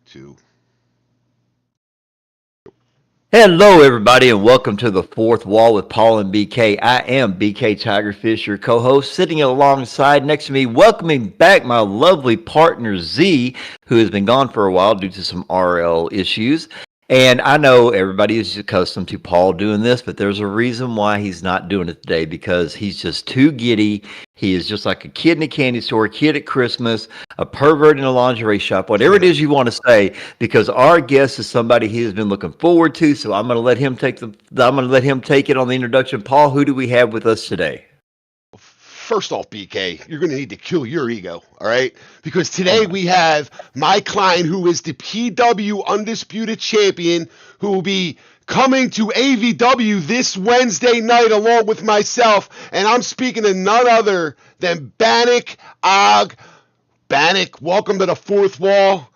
2. Hello, everybody, and welcome to the Fourth Wall with Paul and BK. I am BK Tigerfish, your co-host, sitting alongside next to me, welcoming back my lovely partner Z, who has been gone for a while due to some RL issues. And I know everybody is accustomed to Paul doing this, but there's a reason why he's not doing it today, because he's just too giddy. He is just like a kid in a candy store, a kid at Christmas, a pervert in a lingerie shop, whatever it is you want to say, because our guest is somebody he has been looking forward to. So I'm going to let him take it on the introduction. Paul, who do we have with us today? First off, BK, you're going to need to kill your ego, all right? Because today we have my client who is the PW Undisputed Champion, who will be coming to AVW this Wednesday night along with myself, and I'm speaking to none other than Bannock Ogg. Bannock, welcome to the Fourth Wall.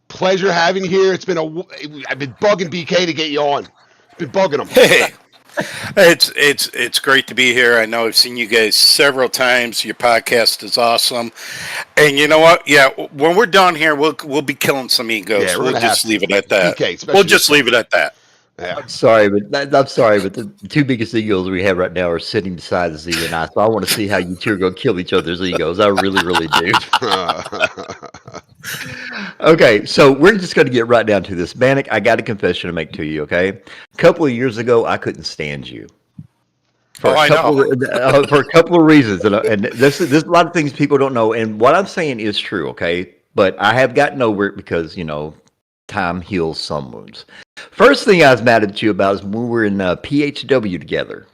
Pleasure having you here. I've been bugging BK to get you on. Been bugging him. Hey. It's great to be here. I know I've seen you guys several times. Your podcast is awesome, and you know what? Yeah, when we're done here, we'll be killing some egos. Yeah, we'll just leave it at that. BK, we'll just leave it at that. Yeah. I'm sorry, but the two biggest egos we have right now are sitting beside Z and I. So I want to see how you two are going to kill each other's egos. I really, really do. Okay, so we're just going to get right down to this. Bannock, I got a confession to make to you, okay? A couple of years ago, I couldn't stand you. For a couple of reasons. And this is a lot of things people don't know. And what I'm saying is true, okay? But I have gotten over it because, time heals some wounds. First thing I was mad at you about is when we were in PHW together.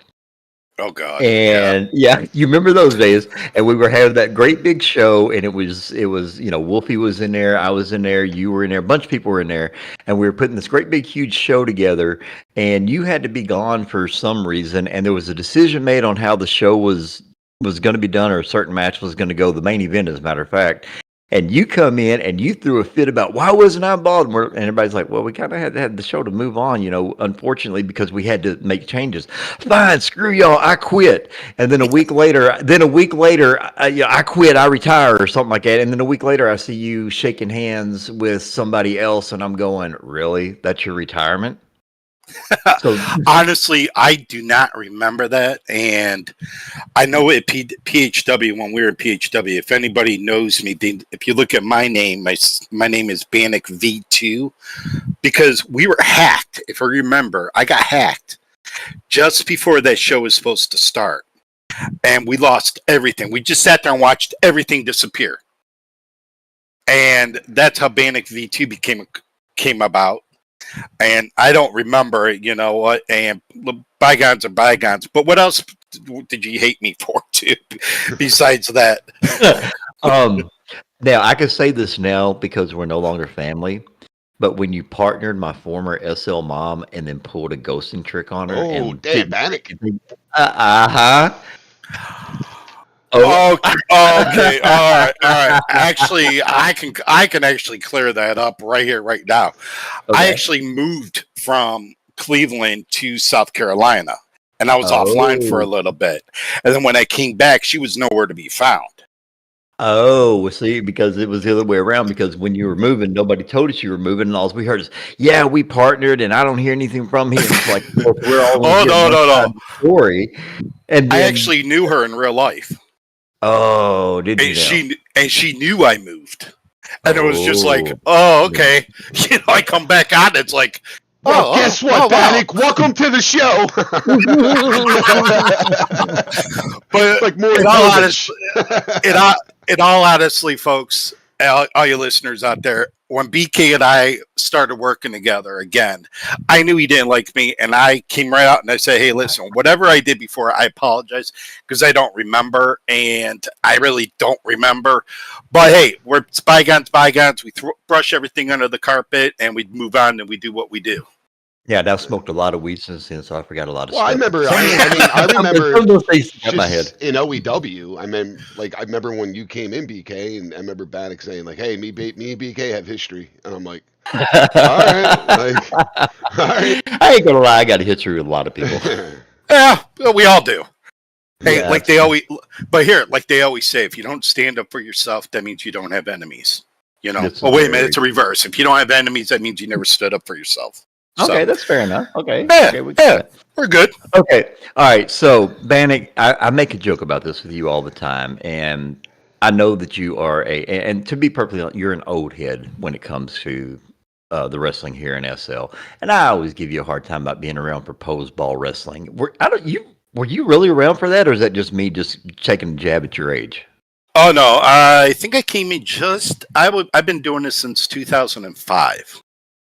Oh God! And yeah, you remember those days? And we were having that great big show, and it was Wolfie was in there, I was in there, you were in there, a bunch of people were in there, and we were putting this great big huge show together. And you had to be gone for some reason, and there was a decision made on how the show was going to be done, or a certain match was going to go. The main event, as a matter of fact. And you come in and you threw a fit about why wasn't I involved? And everybody's like, well, we kind of had to have the show to move on, unfortunately, because we had to make changes. Fine, screw y'all, I quit. And then a week later, I quit, I retire or something like that. And then a week later, I see you shaking hands with somebody else, and I'm going, really? That's your retirement? So honestly, I do not remember that, and I know at PHW, when we were in PHW, if anybody knows me, if you look at my name, my name is Bannock V2, because we were hacked. If I remember, I got hacked just before that show was supposed to start, and we lost everything. We just sat there and watched everything disappear, and that's how Bannock V2 came about. And I don't remember, and bygones are bygones. But what else did you hate me for, too, besides that? Now, I can say this now because we're no longer family. But when you partnered my former SL mom and then pulled a ghosting trick on her. Oh, damn, Bannock. Oh, okay. All right. Actually, I can actually clear that up right here, right now. Okay. I actually moved from Cleveland to South Carolina, and I was offline for a little bit. And then when I came back, she was nowhere to be found. Oh, see, because it was the other way around. Because when you were moving, nobody told us you were moving, and all we heard is, "Yeah, we partnered," and I don't hear anything from him. It's like we're all no story. And then, I actually knew her in real life. Oh, did you? And she knew I moved, and it was just like, oh, okay. I come back on. It's like, well, guess what, Bannock? Wow. Welcome to the show. But like more in all honesty, folks, all you listeners out there, when BK and I started working together again, I knew he didn't like me, and I came right out and I said, hey, listen, whatever I did before, I apologize, because I don't remember, and I really don't remember. But hey, we're bygones. We brush everything under the carpet, and we move on, and we do what we do. Yeah, I've smoked a lot of weed since then, so I forgot a lot of stuff. I remember. I remember those things in my head. In OEW, I remember when you came in, BK, and I remember Bannock saying like, "Hey, me and BK have history," and I'm like, "All right." I ain't gonna lie, I got a history with a lot of people. Yeah, we all do. Hey, yeah, like they always say, if you don't stand up for yourself, that means you don't have enemies. You know, This is oh wait a minute, very it's a reverse. If you don't have enemies, that means you never stood up for yourself. okay. So That's fair enough. Okay, yeah, okay, we got yeah, that. we're good. Okay, all right. So, Bannock, I make a joke about this with you all the time, and I know that you are and to be perfectly honest, you're an old head when it comes to the wrestling here in SL. And I always give you a hard time about being around for pose ball wrestling. Were you really around for that, or is that just me just taking a jab at your age? Oh no, I think I came in I've been doing this since 2005.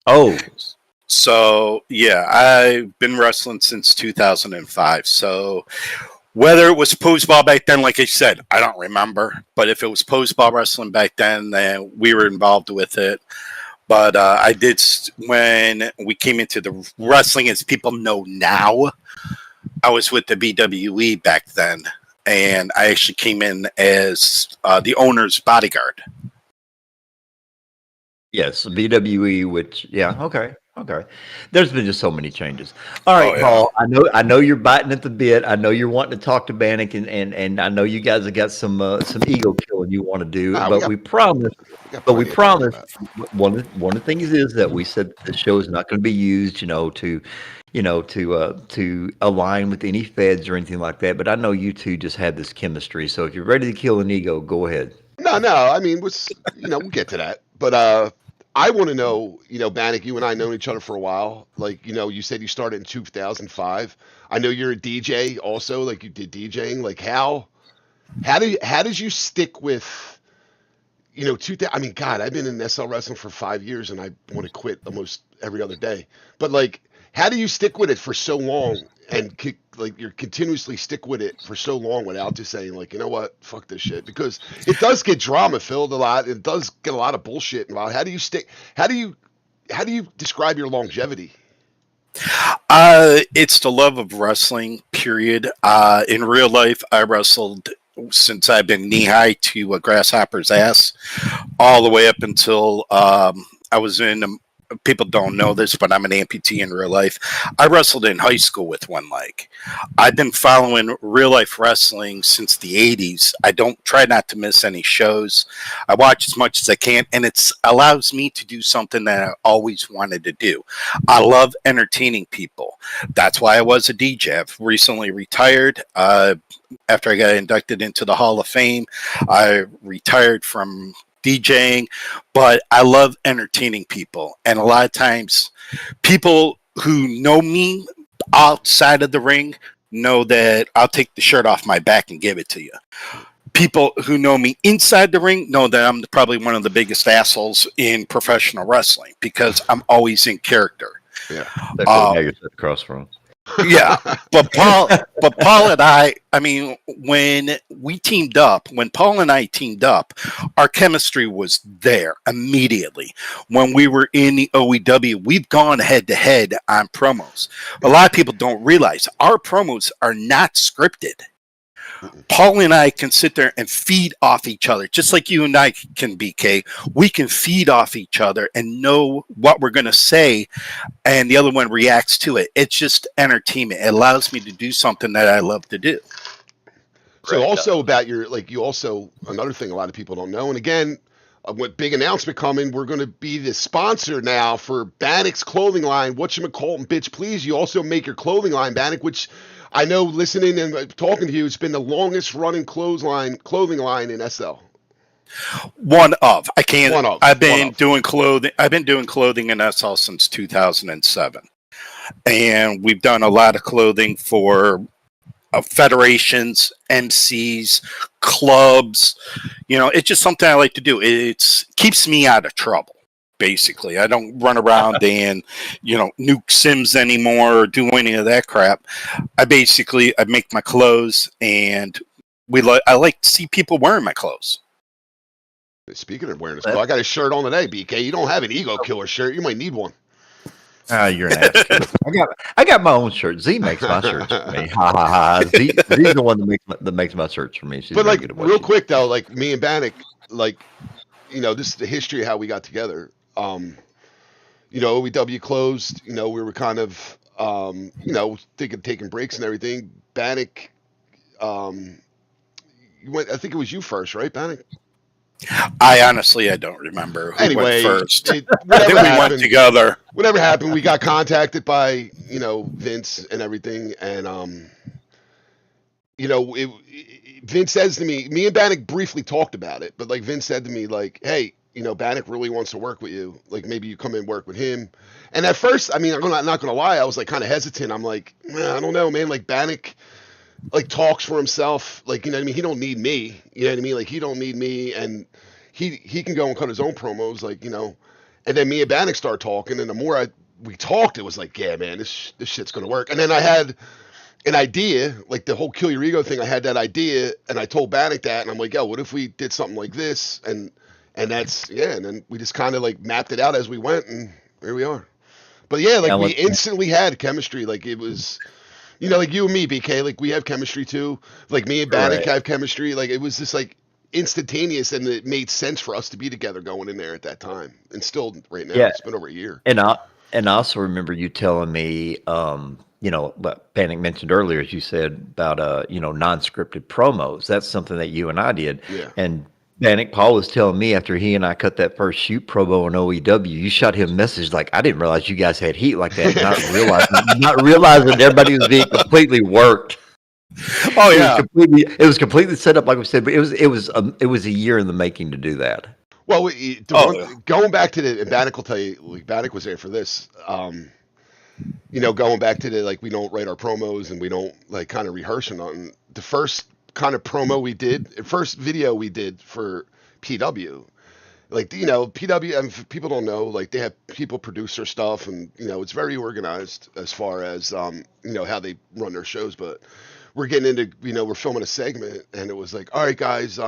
Oh, So yeah, I've been wrestling since 2005. So whether it was pose ball back then, like I said, I don't remember. But if it was pose ball wrestling back then we were involved with it. But I did when we came into the wrestling, as people know now. I was with the BWE back then, and I actually came in as the owner's bodyguard. yes, BWE, which yeah, okay, okay. There's been just so many changes. All Oh right, yeah. Paul. I know you're biting at the bit. I know you're wanting to talk to Bannock, and I know you guys have got some ego killing you want to do, Nah, but we got but we plenty of talking promise. about. One of the things is that we said that the show is not going to be used, to align with any feds or anything like that. But I know you two just have this chemistry. So if you're ready to kill an ego, go ahead. No. I mean, we'll get to that. But I want to know, Bannock, you and I known each other for a while. Like, you said you started in 2005. I know you're a DJ also. Like, you did DJing. Like, how did you stick with, I mean, God, I've been in SL wrestling for 5 years, and I want to quit almost every other day. But like, how do you stick with it for so long, and like you're continuously stick with it for so long without just saying like, you know what, fuck this shit? Because it does get drama filled a lot. It does get a lot of bullshit involved. How do you stick? How do you describe your longevity? It's the love of wrestling. Period. In real life, I wrestled since I've been knee high to a grasshopper's ass, all the way up until I was in. People don't know this, but I'm an amputee in real life. I wrestled in high school with one leg. I've been following real life wrestling since the 80s. I don't try not to miss any shows. I watch as much as I can, and it allows me to do something that I always wanted to do. I love entertaining people. That's why I was a DJ. I've recently retired. After I got inducted into the Hall of Fame, I retired from DJing, but I love entertaining people. And a lot of times, people who know me outside of the ring know that I'll take the shirt off my back and give it to you. People who know me inside the ring know that I'm probably one of the biggest assholes in professional wrestling because I'm always in character. Yeah. That's what now you're sitting across from. Yeah, but Paul and I mean, when Paul and I teamed up, our chemistry was there immediately. When we were in the OEW, we've gone head to head on promos. A lot of people don't realize our promos are not scripted. Paul and I can sit there and feed off each other, just like you and I can, BK. We can feed off each other and know what we're going to say, and the other one reacts to it. It's just entertainment. It allows me to do something that I love to do. So also about another thing a lot of people don't know, and again, what big announcement coming, we're going to be the sponsor now for Bannock's clothing line. Whatchamacallit, bitch, please. You also make your clothing line, Bannock, which I know listening and talking to you, it's been the longest running clothing line in SL. One of. I can't. One of. I've been doing clothing. I've been doing clothing in SL since 2007, and we've done a lot of clothing for federations, MCs, clubs. It's just something I like to do. It keeps me out of trouble. Basically, I don't run around and nuke Sims anymore or do any of that crap. I make my clothes, and I like to see people wearing my clothes. Speaking of wearing this clothes, I got a shirt on today, BK. You don't have an ego killer shirt. You might need one. You're an ass killer. I got my own shirt. Z makes my shirts for me. Ha ha ha. Z's the one that makes my shirts for me. She's but like real quick though, like me and Bannock, like this is the history of how we got together. OEW closed. We were kind of taking breaks and everything. Bannock, you went. I think it was you first, right, Bannock? I honestly, I don't remember who went Anyway, first. I whatever think we went happened, together. whatever happened, we got contacted by Vince and everything, and Vince says to me and Bannock briefly talked about it, but like Vince said to me, like, hey, Bannock really wants to work with you. Like maybe you come and work with him. And at first, I mean, I'm not gonna lie, I was like kind of hesitant. I'm like, man, I don't know, man. Like Bannock, like talks for himself. Like what I mean. He don't need me. You know what I mean? Like he don't need me, and he can go and cut his own promos. Like And then me and Bannock start talking, and the more we talked, it was like, yeah, man, this shit's gonna work. And then I had an idea, like the whole kill your ego thing. I had that idea, and I told Bannock that, and I'm like, yo, what if we did something like this? And that's and then we just kind of like mapped it out as we went, and here we are. But yeah, like we instantly had chemistry. Like it was, like you and me, BK, like we have chemistry too. Like me and Bannock have chemistry. Like it was just like instantaneous, and it made sense for us to be together going in there at that time, and still right now. It's been over a year. And I also remember you telling me, what Bannock mentioned earlier, as you said about non-scripted promos. That's something that you and I did. Yeah. And Bannock, Paul was telling me after he and I cut that first shoot promo in OEW, you shot him a message like, I didn't realize you guys had heat like that. Not realizing everybody was being completely worked. Oh yeah, it was completely set up like we said, but it was a year in the making to do that. Well, going back to the Bannock will tell you, like Bannock was there for this. Going back to the like we don't write our promos and we don't like kind of rehearse on the first kind of promo we did, first video we did for PW. Like PW, and people don't know, like they have people produce their stuff, and it's very organized as far as how they run their shows. But we're getting into we're filming a segment, and it was like, all right, guys,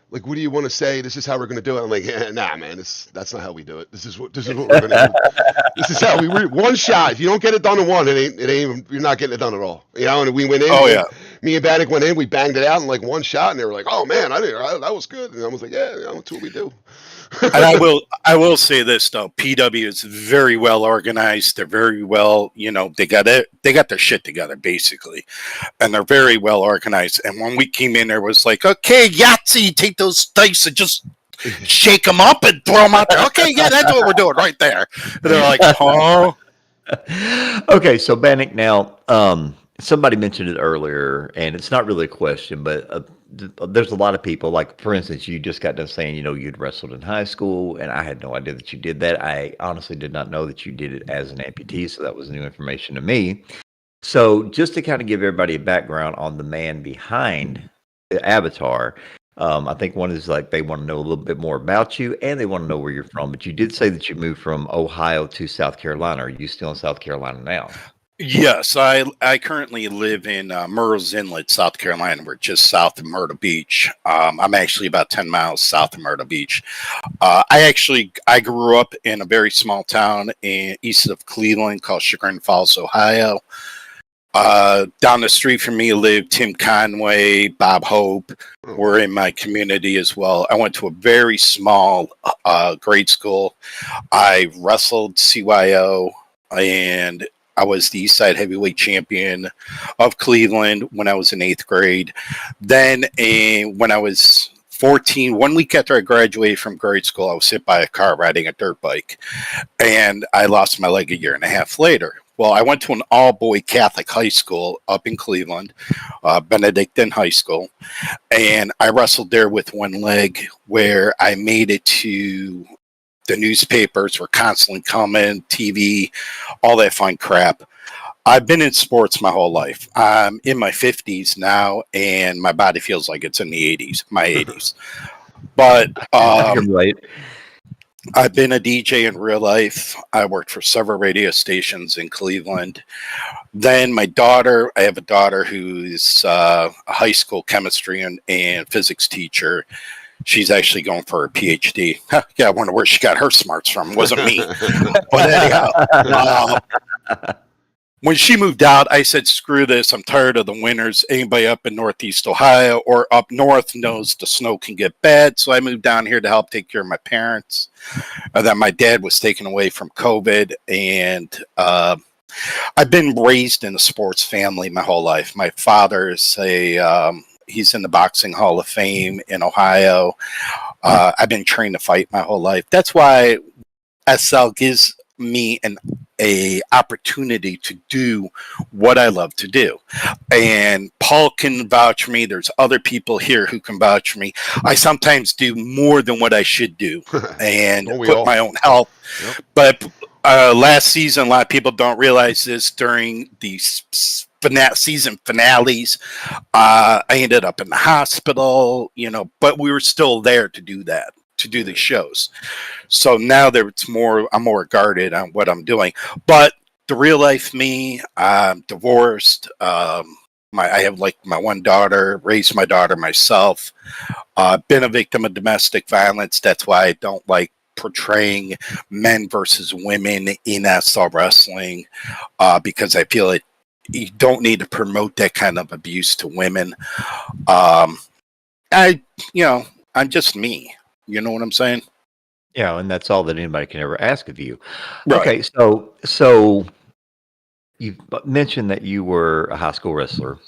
like, what do you want to say? This is how we're going to do it. I'm like, nah, man, that's not how we do it. This is what we're going to do. This is how we one shot. If you don't get it done in one, it ain't you're not getting it done at all. And we went in. Oh yeah. Me and Bannock went in. We banged it out in like one shot, and they were like, oh man, that was good. And I was like, yeah, that's what we do. And I will say this though, PW is very well organized. They're very well, they got their shit together basically, and they're very well organized. And when we came in, there was like, okay, Yahtzee, take those dice and just shake them up and throw them out there. Okay, yeah, that's what we're doing right there. And they're like, oh. Okay, so Bannock, now somebody mentioned it earlier, and it's not really a question, but there's a lot of people, like, for instance, you just got done saying, you'd wrestled in high school, and I had no idea that you did that. I honestly did not know that you did it as an amputee, so that was new information to me. So just to kind of give everybody a background on the man behind the avatar, I think one is like they want to know a little bit more about you, and they want to know where you're from. But you did say that you moved from Ohio to South Carolina. Are you still in South Carolina now? Yes, I currently live in Murrells Inlet, South Carolina. We're just south of Myrtle Beach. I'm actually about 10 miles south of Myrtle Beach. I grew up in a very small town east of Cleveland called Chagrin Falls, Ohio. Down the street from me lived Tim Conway, Bob Hope. Were in my community as well. I went to a very small grade school. I wrestled CYO, and I was the Eastside Heavyweight Champion of Cleveland when I was in 8th grade. Then when I was 14, 1 week after I graduated from grade school, I was hit by a car riding a dirt bike, and I lost my leg a year and a half later. Well, I went to an all-boy Catholic high school up in Cleveland, Benedictine High School, and I wrestled there with one leg, where I made it to the newspapers were constantly coming, TV, all that fun crap. I've been in sports my whole life. I'm in my 50s now, and my body feels like it's in the 80s, my 80s. But I've been a DJ in real life. I worked for several radio stations in Cleveland. Then I have a daughter who's a high school chemistry and physics teacher. She's actually going for her PhD. Yeah, I wonder where she got her smarts from. It wasn't me. But anyhow, when she moved out, I said, screw this. I'm tired of the winters. Anybody up in Northeast Ohio or up north knows the snow can get bad. So I moved down here to help take care of my parents. Then my dad was taken away from COVID. And I've been raised in a sports family my whole life. My father is he's in the Boxing Hall of Fame in Ohio. I've been trained to fight my whole life. That's why SL gives me a opportunity to do what I love to do. And Paul can vouch for me. There's other people here who can vouch for me. I sometimes do more than what I should do and put my own health. Yep. But last season, a lot of people don't realize this, during the season finales, I ended up in the hospital, but we were still there to do that, to do the shows. So now I'm more guarded on what I'm doing. But the real life me, I'm divorced. I have my one daughter, raised my daughter myself. Been a victim of domestic violence. That's why I don't like portraying men versus women in SL wrestling, because I feel you don't need to promote that kind of abuse to women. I'm just me. You know what I'm saying? Yeah, and that's all that anybody can ever ask of you. Right. Okay, so you mentioned that you were a high school wrestler.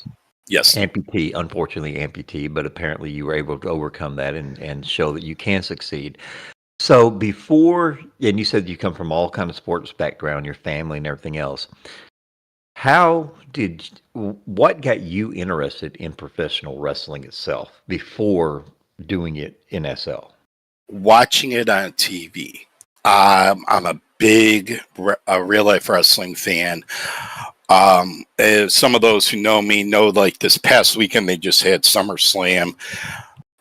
Yes. Amputee, unfortunately amputee, but apparently you were able to overcome that and show that you can succeed. So before, and you said you come from all kind of sports background, your family and everything else. What got you interested in professional wrestling itself before doing it in SL? Watching it on TV. I'm a big real life wrestling fan. Some of those who know me know, this past weekend they just had SummerSlam.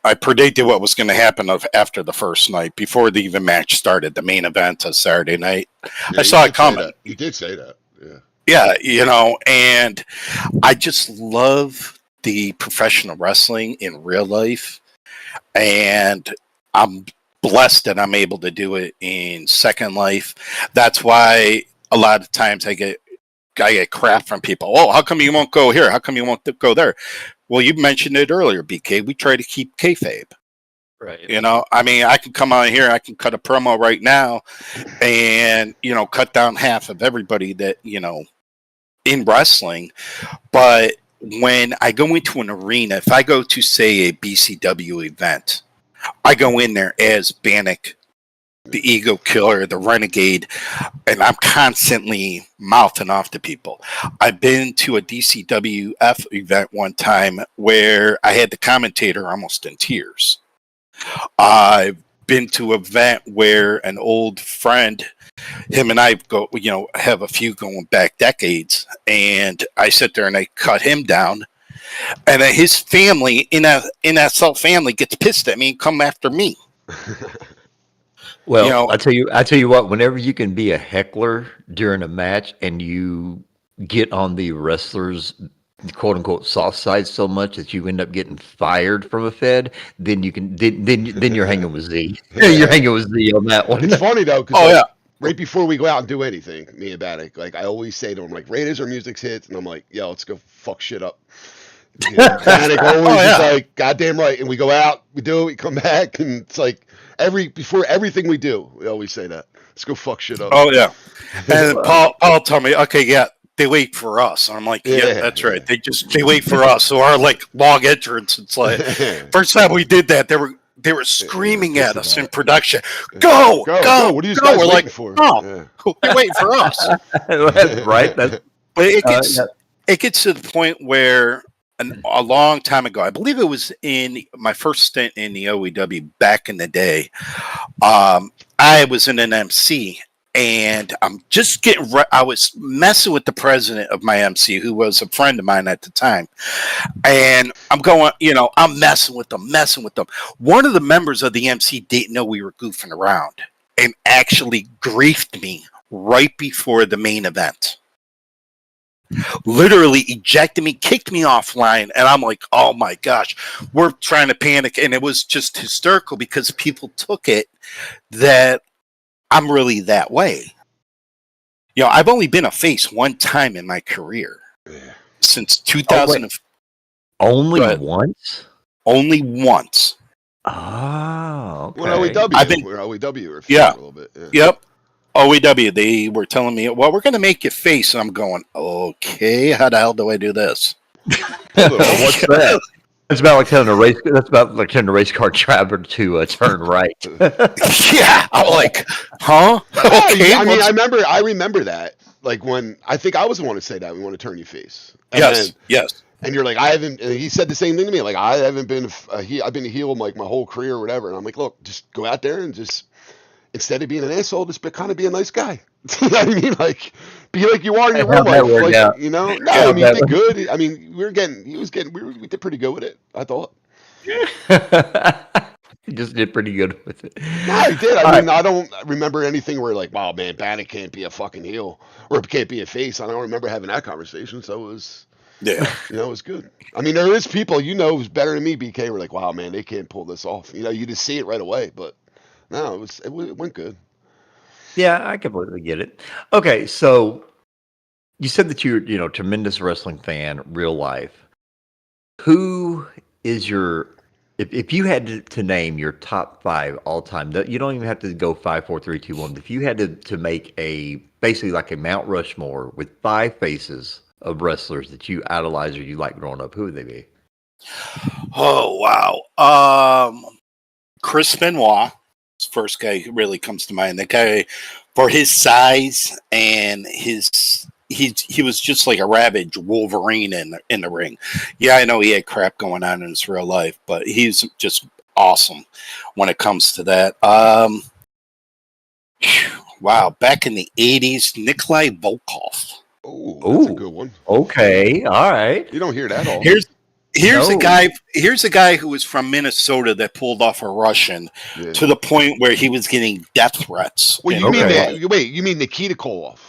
I predicted what was going to happen after the first night, before the even match started, the main event on Saturday night. Yeah, I saw it coming. You did say that. Yeah. Yeah, and I just love the professional wrestling in real life, and I'm blessed that I'm able to do it in Second Life. That's why a lot of times I get crap from people. Oh, how come you won't go here? How come you won't go there? Well, you mentioned it earlier, BK. We try to keep kayfabe. Right. I can come on here, I can cut a promo right now and, cut down half of everybody that, in wrestling. But when I go into an arena, if I go to, say, a BCW event, I go in there as Bannock, the ego killer, the renegade, and I'm constantly mouthing off to people. I've been to a DCWF event one time where I had the commentator almost in tears. I've been to an event where an old friend, him and I have a few going back decades, and I sit there and I cut him down, and then his family in that SL family gets pissed at me and come after me. Well, I tell you what, whenever you can be a heckler during a match and you get on the wrestler's quote unquote soft side so much that you end up getting fired from a Fed, then you're hanging with Z. You're hanging with Z on that one. It's funny though, because right before we go out and do anything, me and Bannock, I always say to him, Raiders or music hits, and I'm like, yo, let's go fuck shit up. Bannock always is like, goddamn right, and we go out, we do it, we come back, and it's like before everything we do, we always say that. Let's go fuck shit up. Oh yeah. And Paul told me, okay, yeah, they wait for us. And I'm like, yeah, that's right. They wait for us. So our log entrance, it's like first time we did that, they were screaming at us in production. Go. What are you guys waiting for? Oh, they're waiting for us. Right. But it gets to the point where a long time ago, I believe it was in my first stint in the OEW back in the day, I was in an MC, and I'm just I was messing with the president of my MC, who was a friend of mine at the time, and I'm going, I'm messing with them. One of the members of the MC didn't know we were goofing around and actually griefed me right before the main event. Literally ejected me, kicked me offline, and I'm like, oh my gosh, we're trying to panic. And it was just hysterical because people took it that I'm really that way. I've only been a face one time in my career since 2000. Only once? Only once. Oh, okay. We're OEW. We're OEW. Yeah. A little bit. Yeah. Yep. OEW, they were telling me, well, we're going to make you face. And I'm going, okay, how the hell do I do this? What's that? It's about like telling a race. That's about like telling a race car driver to turn right. Yeah, I'm like, huh? Okay, I mean, I remember that. Like when I think I was the one to say that we want to turn your face. And yes, then, yes. and you're like, I haven't. And he said the same thing to me. Like I haven't been. I've been a heel like my whole career or whatever. And I'm like, look, just go out there and just instead of being an asshole, just kind of be a nice guy. You know what I mean? Like be like you are in your real How'd that life. work Like out? you know, no, Yeah. I mean he did good. I mean we did pretty good with it. I thought. He just did pretty good with it. No, he did. I All mean, right. I don't remember anything where like, wow, man, Bannock can't be a fucking heel or can't be a face. I don't remember having that conversation. So it was, Yeah. it was good. I mean, there is people who's better than me. BK were like, wow, man, they can't pull this off. You just see it right away. But no, it went good. Yeah, I completely get it. Okay, so you said that you're, tremendous wrestling fan, real life. Who is your, if you had to name your top 5 all time, you don't even have to go 5, 4, 3, 2, 1. But if you had to make basically like a Mount Rushmore with 5 faces of wrestlers that you idolize or you like growing up, who would they be? Oh wow. Chris Benoit, first guy who really comes to mind. That guy, for his size and he was just like a ravaged Wolverine in the ring. Yeah, I know he had crap going on in his real life, but he's just awesome when it comes to that. Wow, back in the 80s, Nikolai Volkov. Oh, that's a good one. Okay, all right. You don't hear that all. Here's a guy who was from Minnesota that pulled off a Russian to the point where he was getting death threats. Well, you mean Nikita Koloff?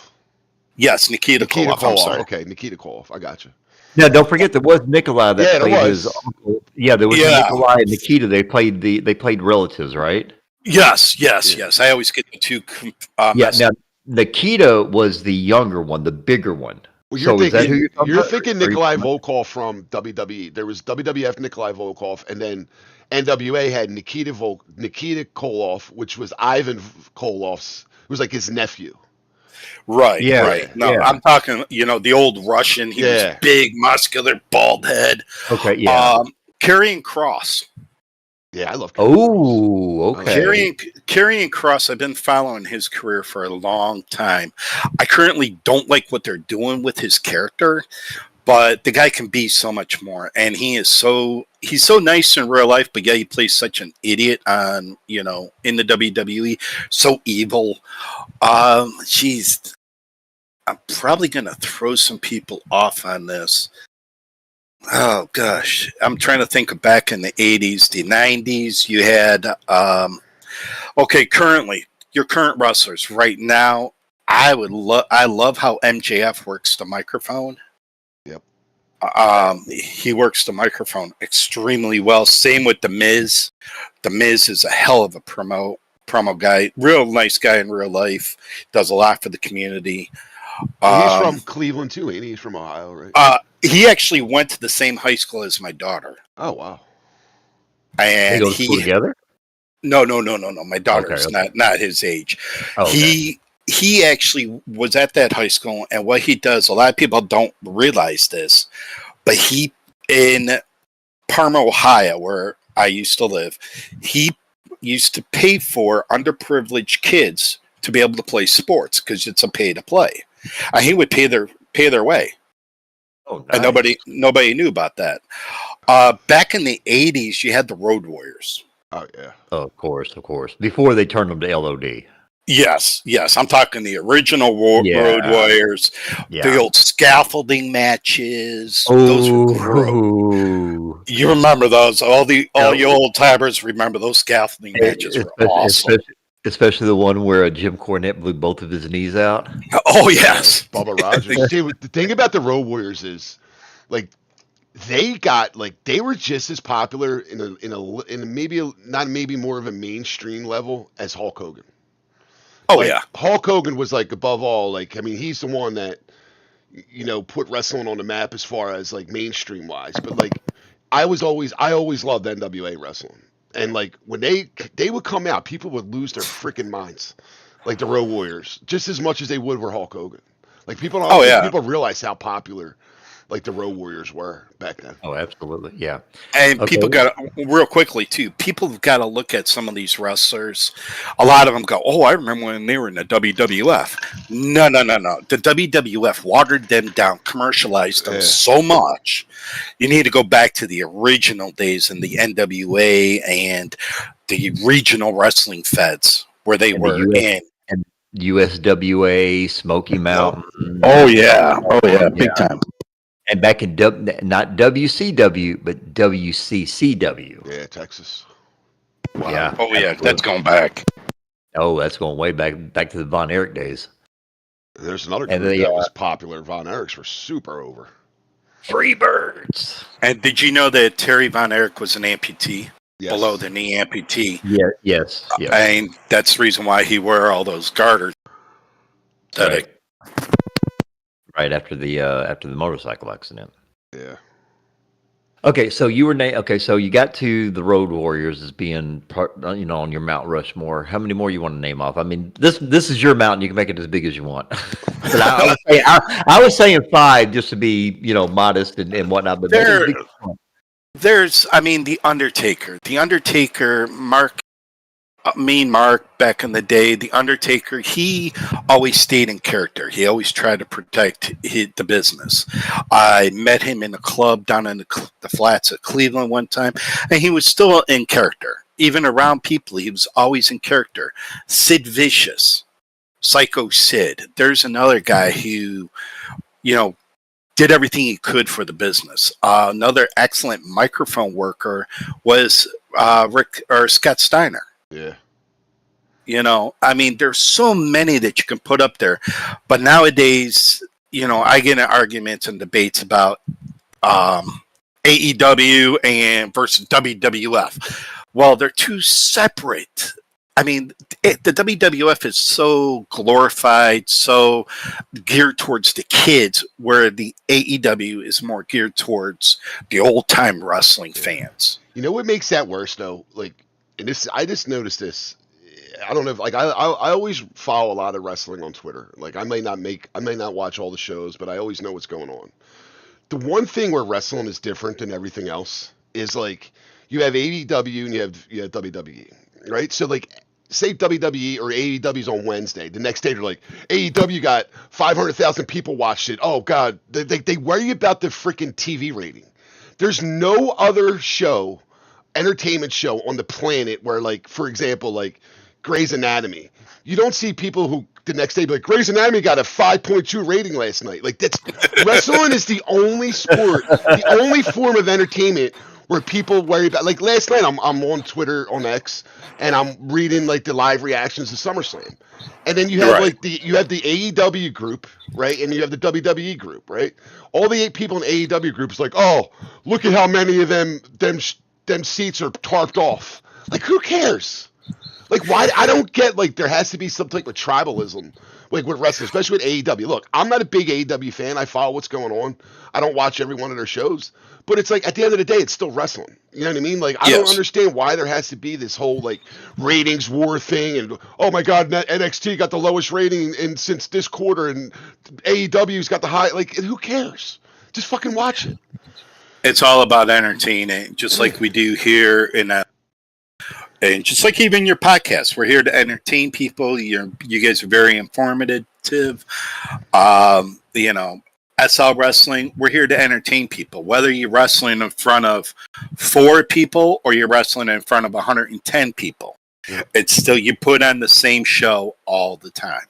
Yes, Nikita Koloff. I'm sorry. Okay, Nikita Koloff. I got you. Now, don't forget there was Nikolai that played his uncle. Yeah, there was Nikolai and Nikita. They played relatives, right? Yes. I always get the two. Now Nikita was the younger one, the bigger one. Well, so is that who you're thinking Nikolai Volkov from WWE. There was WWF Nikolai Volkov, and then NWA had Nikita Koloff, which was Ivan Koloff's. It was like his nephew. Right. No, I'm talking, the old Russian. He was big, muscular, bald head. Okay, yeah. Karrion Kross. Yeah, I love Karrion Kross. Okay. Karrion Kross, I've been following his career for a long time. I currently don't like what they're doing with his character, but the guy can be so much more. And he's so nice in real life, but yeah, he plays such an idiot on, in the WWE. So evil. Jeez. I'm probably going to throw some people off on this. Oh, gosh. I'm trying to think of back in the 80s, the 90s. You had, currently, your current wrestlers right now. I love how MJF works the microphone. Yep. He works the microphone extremely well. Same with The Miz. The Miz is a hell of a promo guy. Real nice guy in real life. Does a lot for the community. He's from Cleveland too, ain't he? He's from Ohio, right? He actually went to the same high school as my daughter. Oh wow! And they go to school together? No. My daughter's not his age. Oh, okay. He actually was at that high school, and what he does, a lot of people don't realize this, but he in Parma, Ohio, where I used to live, he used to pay for underprivileged kids to be able to play sports because it's a pay to play. He would pay their way. Oh, nice. And nobody knew about that. Back in the 80s, you had the Road Warriors. Oh yeah. Oh, of course. Before they turned them to LOD. Yes. I'm talking the original Road Warriors. Yeah. The old scaffolding matches. Those were great. You remember those? All you old timers remember those scaffolding matches were awesome. Especially the one where Jim Cornette blew both of his knees out. Oh yes, Bubba Rogers. The thing about the Road Warriors is, like, they were just as popular in a maybe more of a mainstream level as Hulk Hogan. Oh yeah, Hulk Hogan was like above all. Like, I mean, he's the one that put wrestling on the map as far as like mainstream wise. But like, I always loved NWA wrestling. And like when they would come out, people would lose their freaking minds, like the Road Warriors, just as much as they would for Hulk Hogan. Like people realize how popular like the Road Warriors were back then. Oh, absolutely. Yeah. And Okay. people got real quickly too. People have got to look at some of these wrestlers. A lot of them go, "Oh, I remember when they were in the WWF." No. The WWF watered them down, commercialized them so much. You need to go back to the original days in the NWA and the regional wrestling feds where they And were in. And USWA, Smoky Mountain. Oh yeah, yeah. big time. And back in not WCW, but WCCW. Yeah, Texas. Wow. Yeah. Oh yeah, that's going back. Oh, that's going way back to the Von Erich days. There's another group that was popular. Von Erichs were super over. Freebirds. And did you know that Terry Von Erich was an amputee? Yes. Below the knee amputee. Yeah, yes. And that's the reason why he wore all those garters. Right after the motorcycle accident. Yeah. Okay, so you were so you got to the Road Warriors as being part, on your Mount Rushmore. How many more you want to name off? I mean, this is your mountain. You can make it as big as you want. But I was saying 5 just to be modest and whatnot. But there's the Undertaker. The Undertaker, Mean Mark back in the day, the Undertaker, he always stayed in character. He always tried to protect the business. I met him in a club down in the flats of Cleveland one time, and he was still in character. Even around people, he was always in character. Sid Vicious, Psycho Sid. There's another guy who, did everything he could for the business. Another excellent microphone worker was Scott Steiner. Yeah. There's so many that you can put up there. But nowadays, I get in arguments and debates about AEW and versus WWF. Well, they're two separate. The WWF is so glorified, so geared towards the kids, where the AEW is more geared towards the old-time wrestling fans. You know what makes that worse, though? I just noticed this. I don't know if I always follow a lot of wrestling on Twitter. I may not watch all the shows, but I always know what's going on. The one thing where wrestling is different than everything else is you have AEW and you have WWE, right? So say WWE or AEW's on Wednesday, the next day they're like, AEW got 500,000 people watched it. Oh God, they worry about the freaking TV rating. There's no other entertainment show on the planet where, for example, Grey's Anatomy, you don't see people who the next day be like, Grey's Anatomy got a 5.2 rating last night. Wrestling is the only sport, the only form of entertainment where people worry about. Last night, I'm on Twitter on X and I'm reading the live reactions to SummerSlam, and then you have the AEW group, right, and you have the WWE group, right. All the 8 people in AEW group is oh, look at how many of them seats are tarped off. Who cares? Why? I don't get, there has to be some type of tribalism, with wrestling, especially with AEW. Look, I'm not a big AEW fan. I follow what's going on. I don't watch every one of their shows. But it's at the end of the day, it's still wrestling. You know what I mean? I don't understand why there has to be this whole, ratings war thing. And, oh, my God, NXT got the lowest rating since this quarter. And AEW's got the high. Who cares? Just fucking watch it. It's all about entertaining, just like we do here in that. And just like even your podcast, we're here to entertain people. You guys are very informative. SL Wrestling, we're here to entertain people. Whether you're wrestling in front of 4 people or you're wrestling in front of 110 people, it's still, you put on the same show all the time.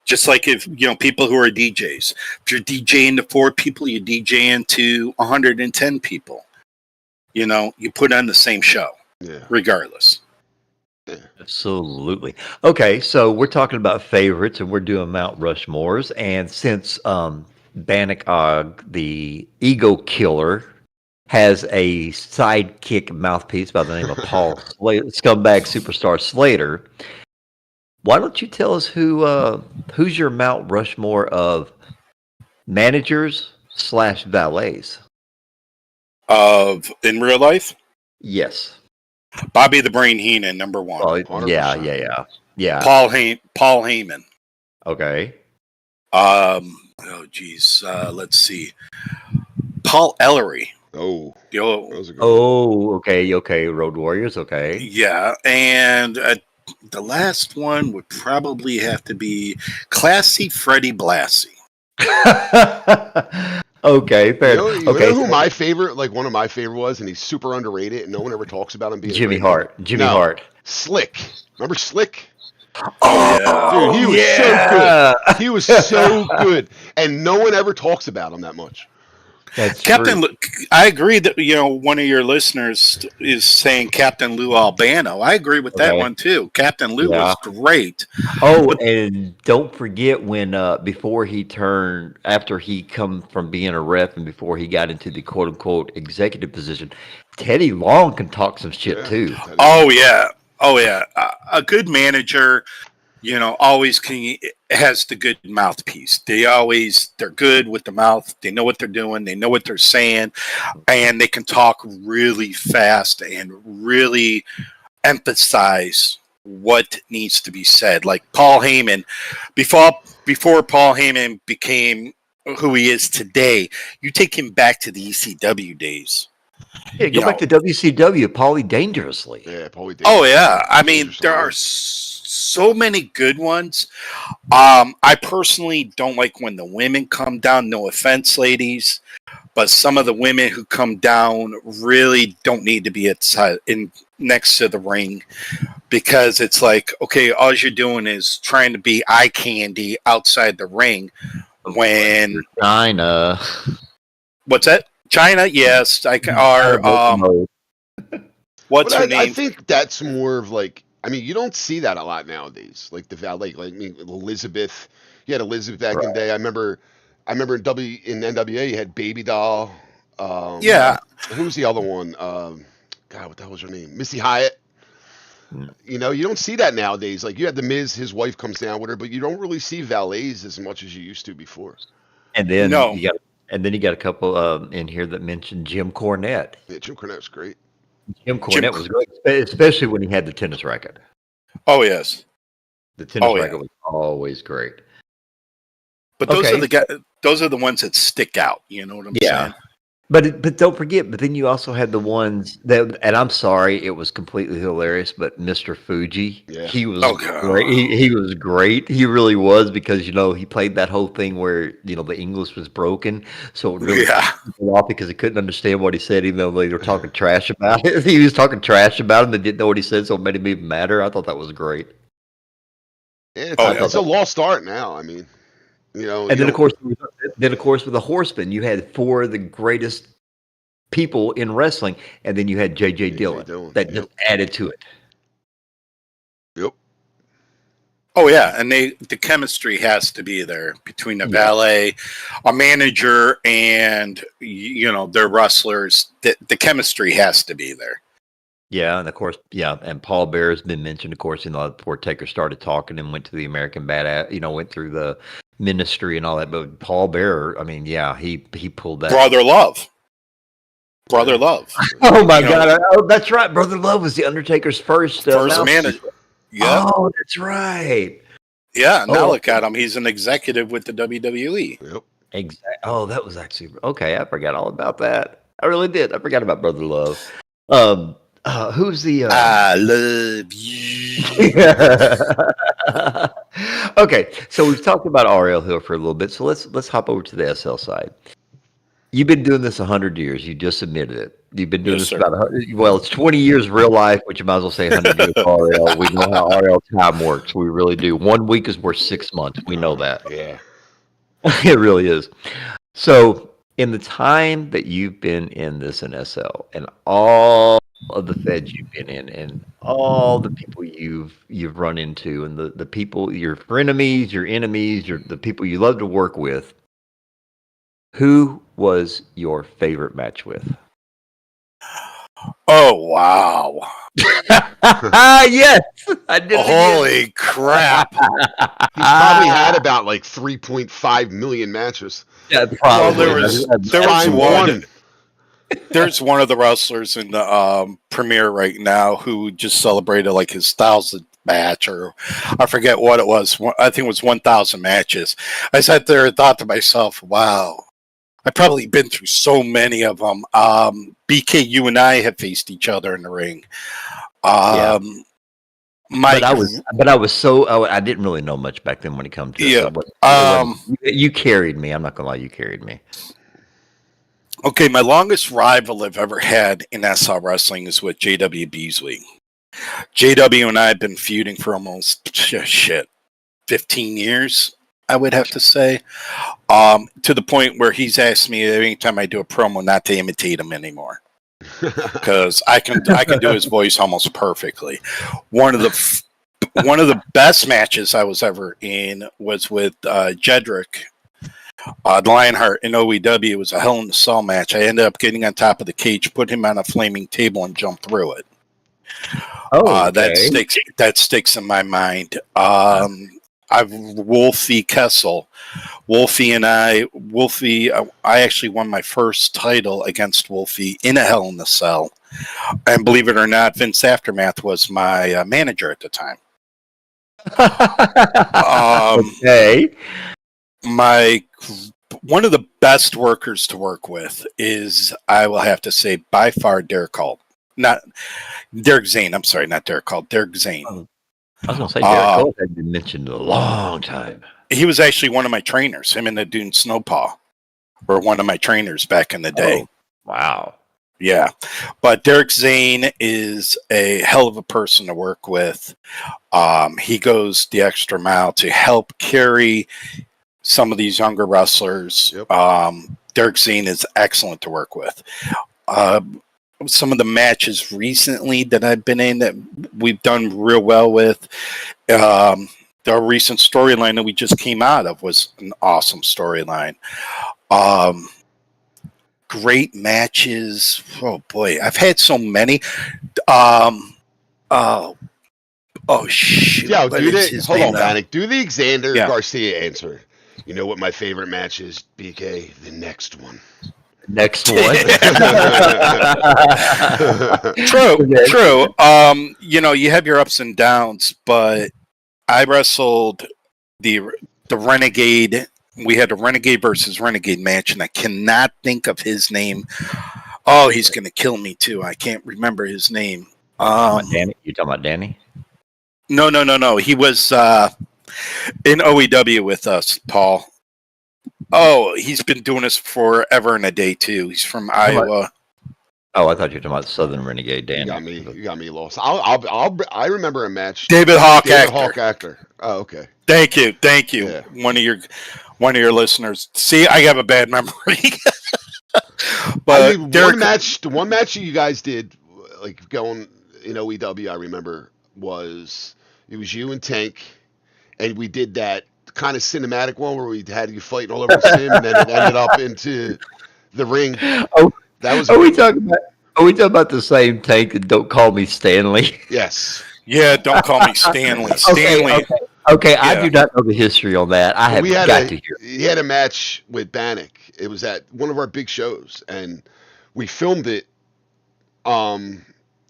Just like if, people who are DJs. If you're DJing to 4 people, you're DJing to 110 people. You put on the same show. Yeah. Regardless. Yeah. Absolutely. Okay, so we're talking about favorites and we're doing Mount Rushmores. And since Bannock Ogg, the ego killer, has a sidekick mouthpiece by the name of Paul Scumbag Superstar Slater, why don't you tell us who's your Mount Rushmore of managers / valets? In real life? Yes. Bobby the Brain Heenan, number 1. Yeah. Paul Heyman. Okay. Oh geez, let's see. Paul Ellery. Oh, Yo, that was a good one. Oh, okay. Road Warriors, okay. yeah, and the last one would probably have to be Classy Freddie Blassie. Okay, fair enough. You Okay, know who so my favorite, like one of my favorite was, and he's super underrated, and no one ever talks about him being Jimmy a great Hart. man. Jimmy No, Hart. Slick. Remember Slick? Oh Dude, he was so yeah. good. He was so good, and no one ever talks about him that much. That's Captain, true. I agree that one of your listeners is saying Captain Lou Albano. I agree with that Okay. one too. Captain Lou Yeah. was great. Oh, and don't forget when before he turned after he come from being a ref and before he got into the quote unquote executive position, Teddy Long can talk some shit too. Oh yeah, a good manager. Always has the good mouthpiece. They're good with the mouth. They know what they're doing. They know what they're saying, and they can talk really fast and really emphasize what needs to be said. Like Paul Heyman, before Paul Heyman became who he is today, you take him back to the ECW days. Yeah, go back to WCW, Paulie Dangerously. Yeah, Paulie Davis. Oh yeah, I mean Dangerous there Line. are so many good ones. I personally don't like when the women come down. No offense, ladies, but some of the women who come down really don't need to be next to the ring, because it's like, okay, all you're doing is trying to be eye candy outside the ring. When China. What's that? China, yes, what's her name? I think that's more of like, I mean, you don't see that a lot nowadays. Like the valet, like I mean, Elizabeth. You had Elizabeth back in the day. I remember in NWA you had Baby Doll. Yeah. Who was the other one? God, what the hell was her name? Missy Hyatt. You don't see that nowadays. Like you had the Miz, his wife comes down with her, but you don't really see valets as much as you used to before. And then No. you got a couple in here that mentioned Jim Cornette. Yeah, Jim Cornette's great. Jim Cornette was great, especially when he had the tennis racket. Oh yes, the tennis racket was always great. But those are the ones that stick out. You know what I'm saying? But don't forget. But then you also had the ones that, and I'm sorry, it was completely hilarious. But Mr. Fuji, he was great. He was great. He really was, because he played that whole thing where the English was broken, so it really people off because he couldn't understand what he said, even though they were talking trash about it. He was talking trash about him. They didn't know what he said, so it made him even madder. I thought that was great. Yeah, it's a lost art now. I mean. And then of course with the Horsemen, you had four of the greatest people in wrestling, and then you had J.J. Dillon that just added to it. Yep. Oh yeah, and the chemistry has to be there between the valet, a manager, and their wrestlers. The chemistry has to be there. Yeah, and of course, and Paul Bear has been mentioned, of course, before Taker started talking and went to the American Badass, went through the ministry and all that. But Paul Bear, I mean, he pulled that. Brother Love. Oh my God! Oh, that's right. Brother Love was the Undertaker's first manager. Yeah. Oh, that's right. Yeah. Now look at him. He's an executive with the WWE. Yep. Exactly. Oh, that was actually okay. I forgot all about that. I really did. I forgot about Brother Love. Who's the? I love you. Okay, so we've talked about RL Hill for a little bit, so let's hop over to the SL side. You've been doing this 100 years. You just admitted it. You've been doing this about 100. Well, it's 20 years real life, which you might as well say 100 years RL. We know how RL time works. We really do. 1 week is worth 6 months. We know that. Yeah, it really is. So, in the time that you've been in this in SL, and all of the feds you've been in, and all the people you've run into, and the people, your frenemies, your enemies, the people you love to work with, who was your favorite match with? Oh wow! Yes, I did. Holy crap! He probably had about like 3.5 million matches. Yeah, probably. Well, there was one. There's one of the wrestlers in the premiere right now who just celebrated like his 1,000th match, or I forget what it was. I think it was 1,000 matches. I sat there and thought to myself, wow, I've probably been through so many of them. BK, you and I have faced each other in the ring. Yeah. Mike, but I was so I didn't really know much back then when it comes to yeah. You carried me. I'm not gonna lie, you carried me. Okay, my longest rival I've ever had in SR Wrestling is with JW Beasley. JW and I have been feuding for almost 15 years, I would have to say. To the point where he's asked me anytime I do a promo not to imitate him anymore. Because I can do his voice almost perfectly. One of the best matches I was ever in was with Jedrick, Lionheart in OEW. It was a Hell in a Cell match. I ended up getting on top of the cage, put him on a flaming table, and jump through it. That sticks in my mind. I've Wolfie Kessel. Wolfie, I actually won my first title against Wolfie in a Hell in a Cell. And believe it or not, Vince Aftermath was my manager at the time. Okay. One of the best workers to work with is, I will have to say, by far, Derek Hall. Not Derek Zane. I'm sorry, not Derek Hall. Derek Zane. I was going to say Derek Hall had been mentioned in a long time. He was actually one of my trainers. Him and the Dune Snowpaw were one of my trainers back in the day. Oh, wow. Yeah. But Derek Zane is a hell of a person to work with. He goes the extra mile to help carry some of these younger wrestlers. Yep. Derek Zane is excellent to work with. Some of the matches recently that I've been in that we've done real well with, the recent storyline that we just came out of was an awesome storyline. Great matches. Oh boy, I've had so many. Shoot. Yeah, hold on, Bannock. Do the Xander Garcia answer. You know what my favorite match is, BK? The next one. Next one. True. You have your ups and downs, but I wrestled the Renegade. We had a Renegade versus Renegade match, and I cannot think of his name. Oh, he's going to kill me, too. I can't remember his name. Danny? You talking about Danny? No. He was in OEW with us, Paul. Oh, he's been doing this forever and a day, too. He's from Iowa. Oh, I thought you were talking about Southern Renegade Danny. You got me lost. I remember a match. David Hawk actor. Oh, okay. Thank you. Yeah. One of your listeners. See, I have a bad memory. But the one match you guys did, like going in OEW, I remember it was you and Tank, and we did that kind of cinematic one where we had you fighting all over the sim, and then it ended up into the ring. Oh, that was. Are we talking about the same Tank? And don't call me Stanley. Yes. Yeah, don't call me Stanley. Stanley. Okay. Yeah. I do not know the history on that. I have got to hear. He had a match with Bannock. It was at one of our big shows, and we filmed it all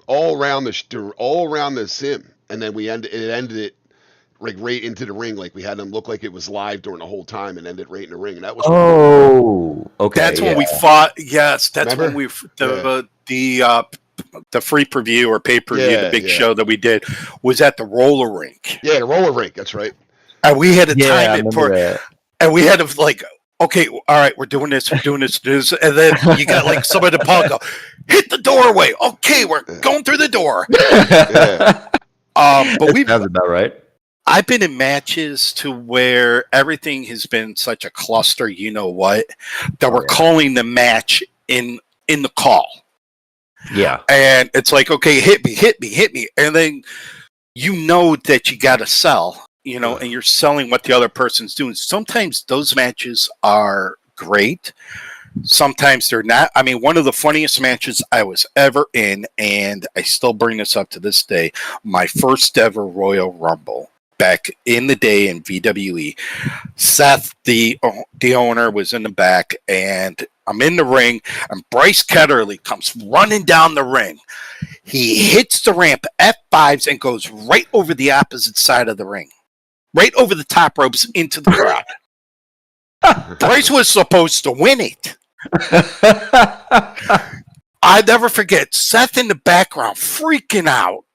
around the sim, and then it ended it like right into the ring. Like we had them look like it was live during the whole time, and ended right in the ring. And that was okay. That's when we fought. Yes, that's when we the free preview or pay per view, the big show that we did was at the roller rink. Yeah, the roller rink. That's right. And we had to time it for, and we had to like, okay, all right, we're doing this, and then you got like somebody to pop go, hit the doorway. Okay, we're going through the door. But we sounds about right. I've been in matches to where everything has been such a cluster, you know what, that we're calling the match in the call. Yeah. And it's like, okay, hit me. And then you know that you got to sell, and you're selling what the other person's doing. Sometimes those matches are great. Sometimes they're not. I mean, one of the funniest matches I was ever in, and I still bring this up to this day, my first ever Royal Rumble. back in the day in VWE. Seth, the owner, was in the back, and I'm in the ring, and Bryce Ketterly comes running down the ring. He hits the ramp F5s and goes right over the opposite side of the ring, right over the top ropes into the crowd. Bryce was supposed to win it. I never forget Seth in the background freaking out.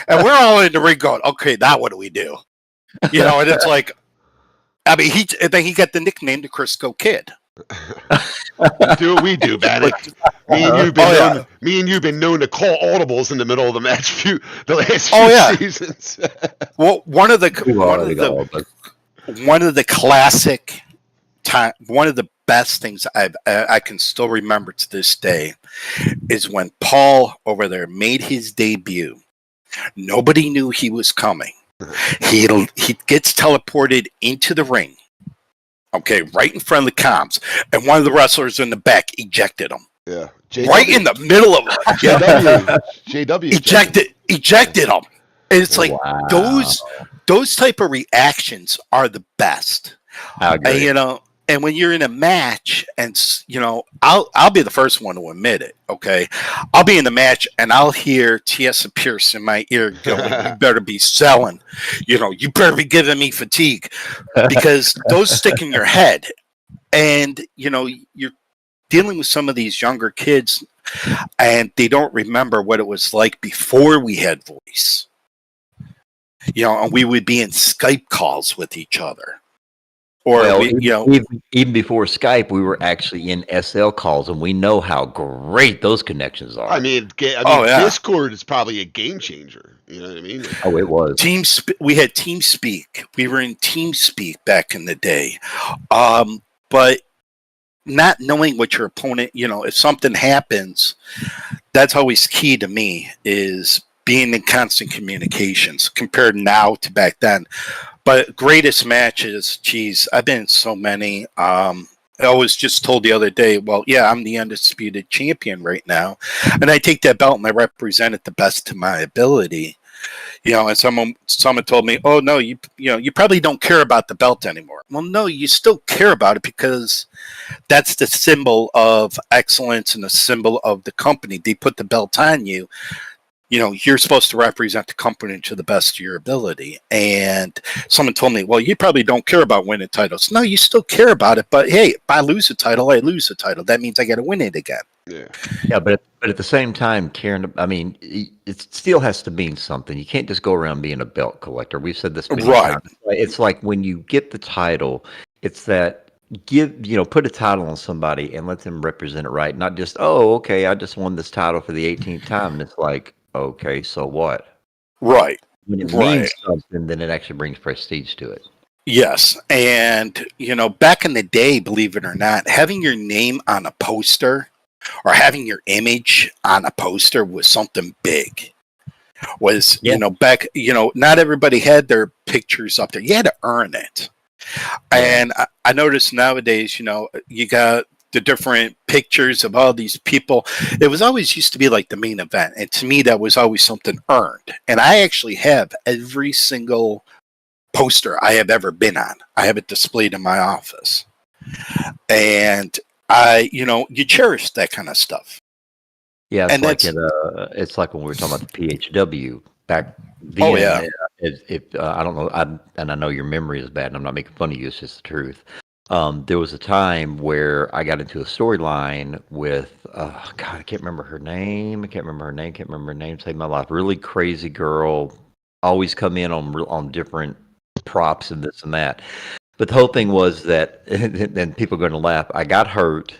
And we're all in the ring going, okay, now what do we do? You know, and it's like, I mean, then he got the nickname the Crisco Kid. Do what we do, Bannock. Me and you've been known to call audibles in the middle of the match the last few seasons. Well, one of the classic time, one of the best things I can still remember to this day is when Paul over there made his debut. Nobody knew he was coming. He gets teleported into the ring. Okay, right in front of the comms, and one of the wrestlers in the back ejected him. Yeah, right in the middle of JW ejected him. And it's like those type of reactions are the best. I agree. And, you know, and when you're in a match, and you know, I'll be the first one to admit it. Okay, I'll be in the match and I'll hear T.S. Pierce in my ear going, "You better be selling. You know, you better be giving me fatigue," because those stick in your head, and you know you're dealing with some of these younger kids, and they don't remember what it was like before we had voice. You know, and we would be in Skype calls with each other. Or even before Skype, we were actually in SL calls, and we know how great those connections are. I mean, Discord is probably a game changer. You know what I mean? Oh, it was. We had TeamSpeak. We were in TeamSpeak back in the day, but not knowing what your opponent, you know, if something happens, that's always key to me, is being in constant communications compared now to back then. But greatest matches, geez, I've been in so many. I was just told the other day, well, yeah, I'm the undisputed champion right now, and I take that belt and I represent it the best to my ability. You know, and someone told me, oh no, you probably don't care about the belt anymore. Well, no, you still care about it, because that's the symbol of excellence and the symbol of the company. They put the belt on you. You know, you're supposed to represent the company to the best of your ability. And someone told me, well, you probably don't care about winning titles. No, you still care about it. But hey, if I lose a title, I lose a title. That means I got to win it again. Yeah, but at the same time, Karen, I mean, it still has to mean something. You can't just go around being a belt collector. We've said this many times. It's like when you get the title, it's that put a title on somebody and let them represent it right. Not just, oh, okay, I just won this title for the 18th time. And it's like, okay, so what? Right. When it means something, then it actually brings prestige to it. Yes. And, you know, back in the day, believe it or not, having your name on a poster or having your image on a poster was something big. You know, back, you know, not everybody had their pictures up there. You had to earn it. And I noticed nowadays, you know, you got the different pictures of all these people. It was always used to be like the main event. And to me, that was always something earned. And I actually have every single poster I have ever been on. I have it displayed in my office. And you cherish that kind of stuff. Yeah, it's like when we were talking about the PHW back then. I don't know, and I know your memory is bad, and I'm not making fun of you, it's just the truth. There was a time where I got into a storyline with, I can't remember her name. Saved my life. Really crazy girl. Always come in on different props and this and that. But the whole thing was that, and people are going to laugh, I got hurt,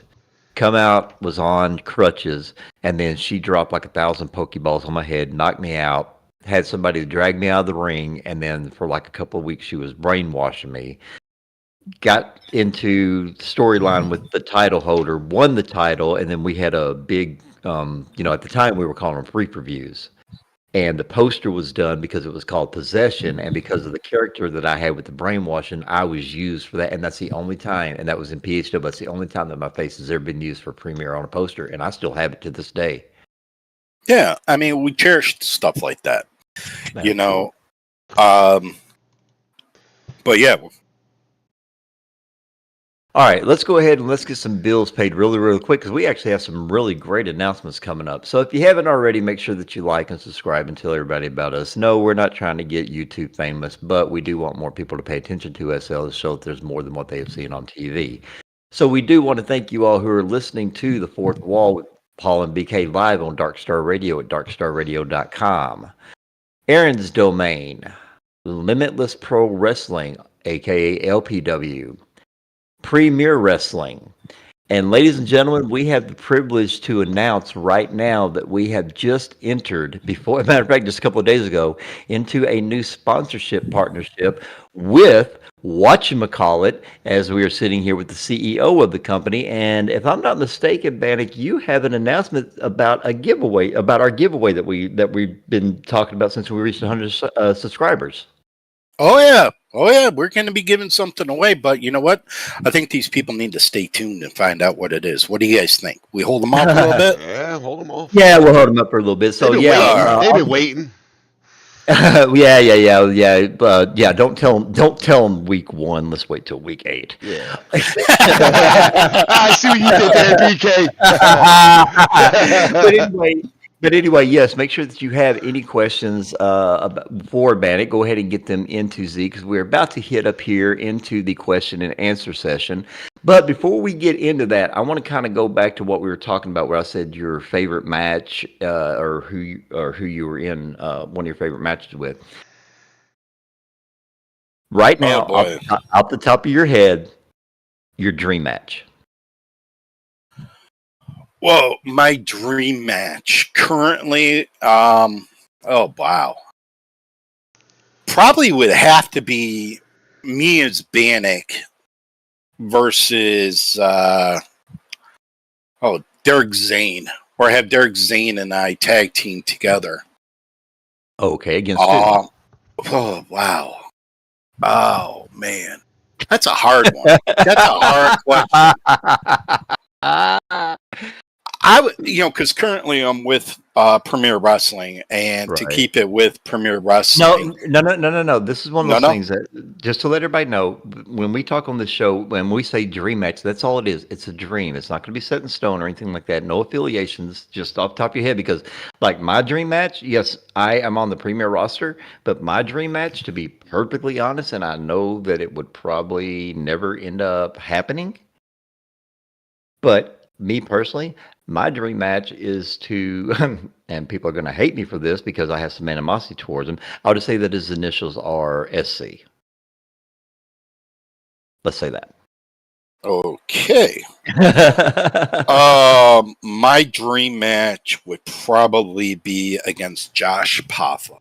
come out, was on crutches, and then she dropped like 1,000 Pokeballs on my head, knocked me out, had somebody drag me out of the ring, and then for like a couple of weeks she was brainwashing me. Got into storyline with the title holder, won the title, and then we had a big, at the time we were calling them free previews. And the poster was done because it was called Possession, and because of the character that I had with the brainwashing, I was used for that, and that's the only time, and that was in PHW, that's the only time that my face has ever been used for premiere on a poster, and I still have it to this day. Yeah, I mean, we cherished stuff like that. Absolutely. You know, But yeah, All right, let's go ahead and let's get some bills paid really, really quick because we actually have some really great announcements coming up. So if you haven't already, make sure that you like and subscribe and tell everybody about us. No, we're not trying to get YouTube famous, but we do want more people to pay attention to SL to show that there's more than what they have seen on TV. So we do want to thank you all who are listening to The Fourth Wall with Paul and BK live on Dark Star Radio at darkstarradio.com. Aaron's Domain, Limitless Pro Wrestling, aka LPW. Premier Wrestling. And ladies and gentlemen, we have the privilege to announce right now that we have just entered, before, as a matter of fact, just a couple of days ago, into a new sponsorship partnership with whatchamacallit, as we are sitting here with the CEO of the company. And if I'm not mistaken, Bannock, you have an announcement about a giveaway, about our giveaway that we've been talking about since we reached 100 subscribers. oh yeah, we're going to be giving something away. But you know what? I think these people need to stay tuned and find out what it is. What do you guys think? We hold them off a little bit. Yeah, hold them off. Yeah, we'll hold them up for a little bit. So They've been waiting. Yeah. Don't tell them week 1. Let's wait till week 8. Yeah. I see what you did there, BK. But anyway, yes. Make sure that you have any questions for Bannock. Go ahead and get them into Z because we're about to hit up here into the question and answer session. But before we get into that, I want to kind of go back to what we were talking about, where I said your favorite match or who you were in one of your favorite matches with. Right now, off the top of your head, your dream match. Well, my dream match currently, oh wow, probably would have to be me as Bannock versus Derek Zane, or have Derek Zane and I tag team together. Okay, against oh wow, oh man, that's a hard one. That's a hard question. I would, because currently I'm with Premier Wrestling, and to keep it with Premier Wrestling. No. This is one of those things that, just to let everybody know, when we talk on this show, when we say dream match, that's all it is. It's a dream. It's not going to be set in stone or anything like that. No affiliations, just off the top of your head. Because, like, my dream match, yes, I am on the Premier roster, but my dream match, to be perfectly honest, and I know that it would probably never end up happening, but me personally, my dream match is to, and people are going to hate me for this because I have some animosity towards him. I would just say that his initials are SC. Let's say that. Okay. My dream match would probably be against Josh Paffa.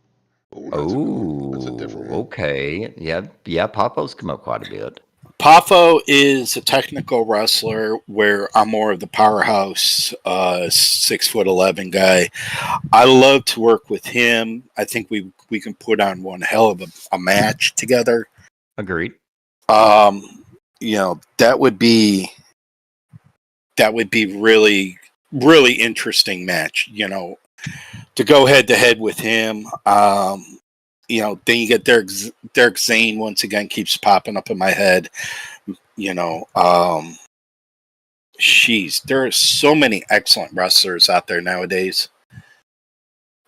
That's a different one. Okay. Yeah. Papa's come up quite a bit. Pafo is a technical wrestler where I'm more of the powerhouse 6'11" guy. I love to work with him. I think we can put on one hell of a match together. Agreed. That would be really, really interesting match, to go head to head with him. Then you get Derek Zane once again keeps popping up in my head. There are so many excellent wrestlers out there nowadays.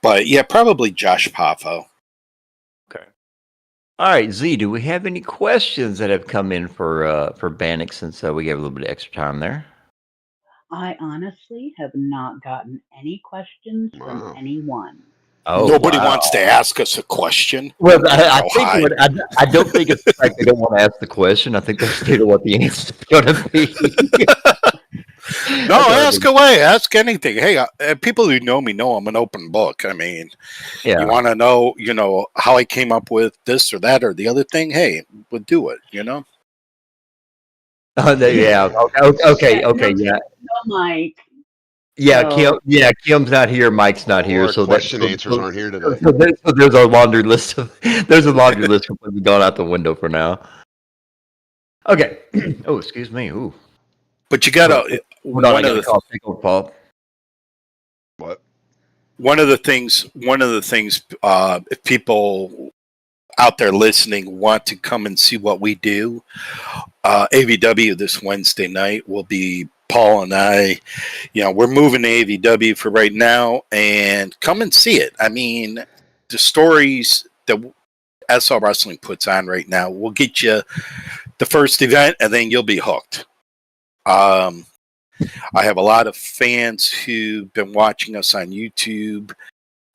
But yeah, probably Josh Pafo. Okay. All right, Z, do we have any questions that have come in for Bannock since we gave a little bit of extra time there? I honestly have not gotten any questions from anyone. Oh, nobody wants to ask us a question. Well, I don't think it's like they don't want to ask the question. I think they're scared of what the answer is going to be. No, ask away. Ask anything. Hey, people who know me know I'm an open book. I mean, you want to know, how I came up with this or that or the other thing? Hey, we'll do it. Okay. Yeah. No, Mike. Yeah, Kim's not here. Mike's not here. So question answers aren't here today. So there's a laundry list. There's a laundry list completely gone out the window for now. Okay. Oh, excuse me. Ooh. But you gotta. One of the things. If people, out there listening want to come and see what we do, AVW this Wednesday night will be Paul and I. We're moving to AVW for right now, and come and see it. I mean, the stories that SL Wrestling puts on right now will get you the first event, and then you'll be hooked. I have a lot of fans who've been watching us on YouTube,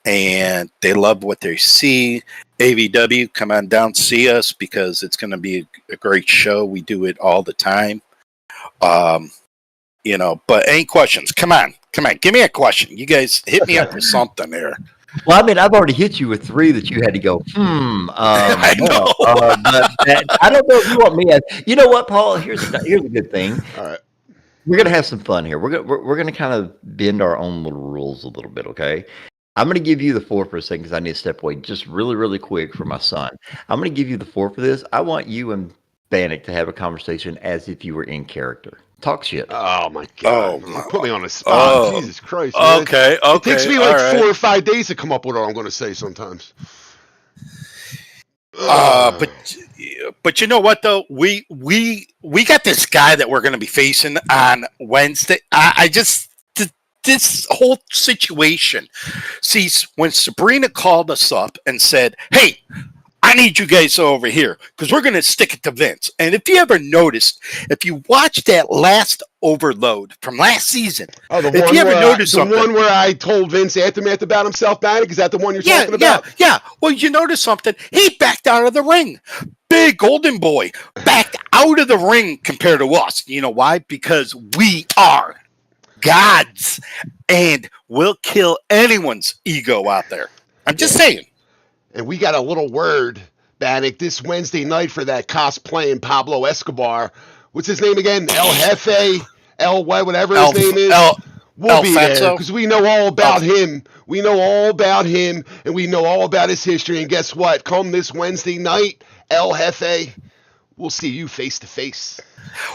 and they love what they see. AVW, come on down, see us, because it's going to be a great show. We do it all the time. But any questions? Come on. Give me a question. You guys hit me up with something there. Well, I mean, I've already hit you with 3 that you had to go, I know. But I don't know if you want me. You know what, Paul? Here's a good thing. All right. We're gonna have some fun here. We're gonna kind of bend our own little rules a little bit, okay? I'm gonna give you the 4 for a second because I need to step away just really, really quick for my son. I'm gonna give you the 4 for this. I want you and Bannock to have a conversation as if you were in character. Talk shit. Oh my god! Put me on the spot. Jesus Christ! Man. Okay. It takes me like 4 or 5 days to come up with what I'm going to say sometimes. But you know what though? We got this guy that we're going to be facing on Wednesday. I just this whole situation. See, when Sabrina called us up and said, "Hey, I need you guys over here because we're going to stick it to Vince." And if you ever noticed, if you watched that last Overload from last season, if you ever noticed something, one where I told Vince Aftermath about himself, Bannock, is that the one you're talking about? Yeah. Well, you notice something? He backed out of the ring. Big Golden Boy backed out of the ring compared to us. You know why? Because we are gods and we'll kill anyone's ego out there. I'm just saying. And we got a little word, Bannock, this Wednesday night for that cosplaying Pablo Escobar. What's his name again? El Jefe, whatever his name is. We'll be there because we know all about him. We know all about him, and we know all about his history. And guess what? Come this Wednesday night, El Jefe, we'll see you face to face.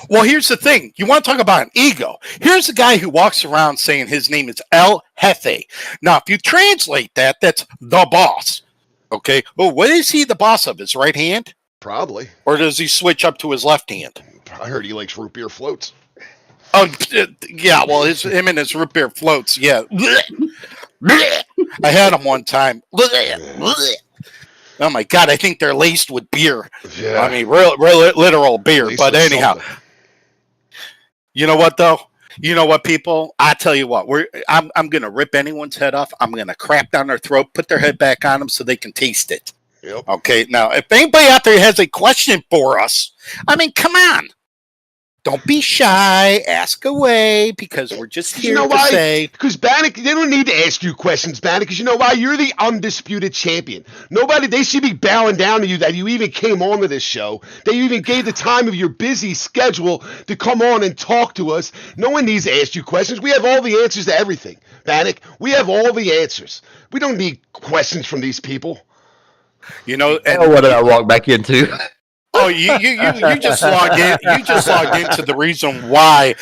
Well, here's the thing. You want to talk about an ego. Here's a guy who walks around saying his name is El Jefe. Now, if you translate that, that's the boss. Okay. Well, what is he the boss of? His right hand? Probably. Or does he switch up to his left hand? I heard he likes root beer floats. Oh, yeah. Well, him and his root beer floats. Yeah. I had them one time. Oh my God. I think they're laced with beer. Yeah. I mean, real literal beer. Laced but anyhow, something. You know what though? You know what, people? I tell you what, I'm going to rip anyone's head off. I'm going to crap down their throat, put their head back on them so they can taste it. Yep. Okay. Now, if anybody out there has a question for us, I mean, come on. Don't be shy. Ask away because we're just here to say. Because Bannock, they don't need to ask you questions, Bannock, because you know why? You're the undisputed champion. They should be bowing down to you that you even came on to this show, that you even gave the time of your busy schedule to come on and talk to us. No one needs to ask you questions. We have all the answers to everything, Bannock. We have all the answers. We don't need questions from these people. You know, what did I walk back into? Oh, you just logged in. You just logged into the reason why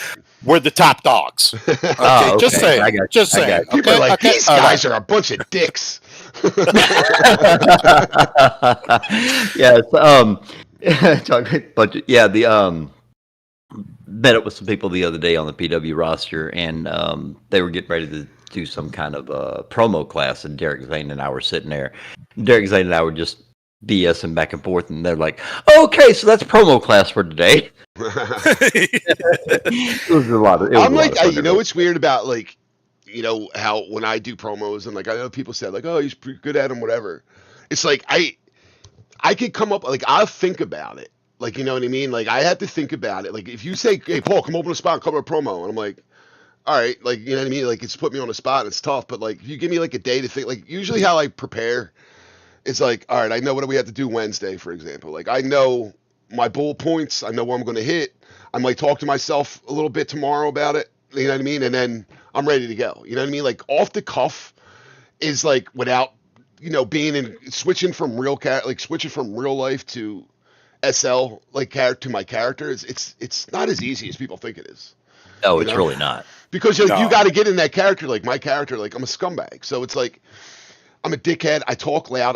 we're the top dogs. Okay, okay. Just saying. I got you. Just saying. People are like, these guys are a bunch of dicks. Yes. Talking budget. Yeah. Met up with some people the other day on the PW roster, and they were getting ready to do some kind of promo class, and Derek Zane and I were sitting there. Derek Zane and I were just BSing back and forth, and they're like, "Okay, so that's promo class for today." It was a lot of. I'm like, you know what's weird about like, you know how when I do promos and like I know people said like, "Oh, he's pretty good at them," whatever. It's like I could come up like I'll think about it, like you know what I mean. Like I have to think about it. Like if you say, "Hey, Paul, come open a spot, and cover a promo," and I'm like, all right, like you know what I mean. Like it's put me on the spot. And it's tough, but like if you give me like a day to think, like usually how I prepare. It's like, all right, I know what we have to do Wednesday, for example. Like, I know my bullet points. I know what I'm going to hit. I might talk to myself a little bit tomorrow about it. You know what I mean? And then I'm ready to go. You know what I mean? Like, off the cuff is like without, you know, switching from real life to SL, like, to my character. It's not as easy as people think it is. No, it's really not. Because you got to get in that character. Like, my character, like, I'm a scumbag. So it's like, I'm a dickhead. I talk loud.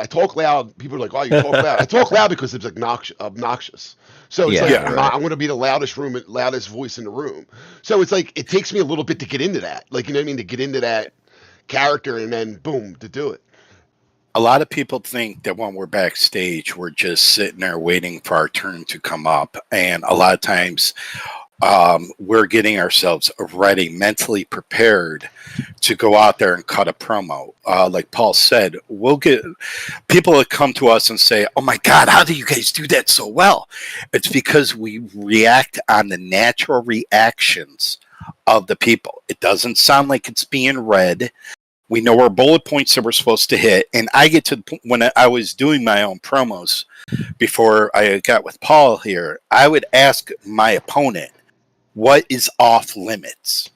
People are like, "Oh, you talk loud." I talk loud because it's obnoxious. So it's like right. I want to be the loudest voice in the room. So it's like it takes me a little bit to get into that. Like, you know what I mean? To get into that character and then boom to do it. A lot of people think that when we're backstage, we're just sitting there waiting for our turn to come up. And a lot of times we're getting ourselves ready, mentally prepared to go out there and cut a promo. Like Paul said, we'll get people that come to us and say, "Oh my God, how do you guys do that so well?" It's because we react on the natural reactions of the people. It doesn't sound like it's being read. We know our bullet points that we're supposed to hit. And I get to when I was doing my own promos before I got with Paul here, I would ask my opponent, what is off limits?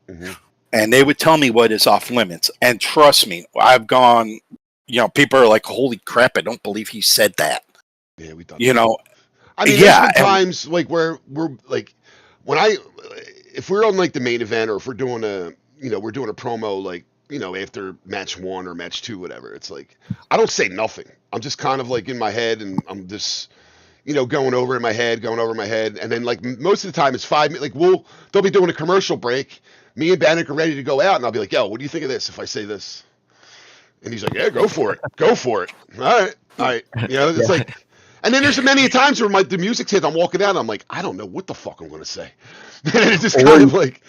Mm-hmm. And they would tell me what is off limits. And trust me, I've gone, people are like, holy crap, I don't believe he said that. Yeah, we done. I mean, there's been times like where we're like, if we're on like the main event or if we're doing we're doing a promo like, after match 1 or match 2, whatever, it's like, I don't say nothing. I'm just kind of like in my head and I'm just, going over my head. And then like most of the time it's 5 minutes, like they'll be doing a commercial break. Me and Bannock are ready to go out and I'll be like, yo, what do you think of this if I say this? And he's like, yeah, go for it. All right. It's like, and then there's many times where the music's hit, I'm walking out, and I'm like, I don't know what the fuck I'm going to say. And it's just kind of like...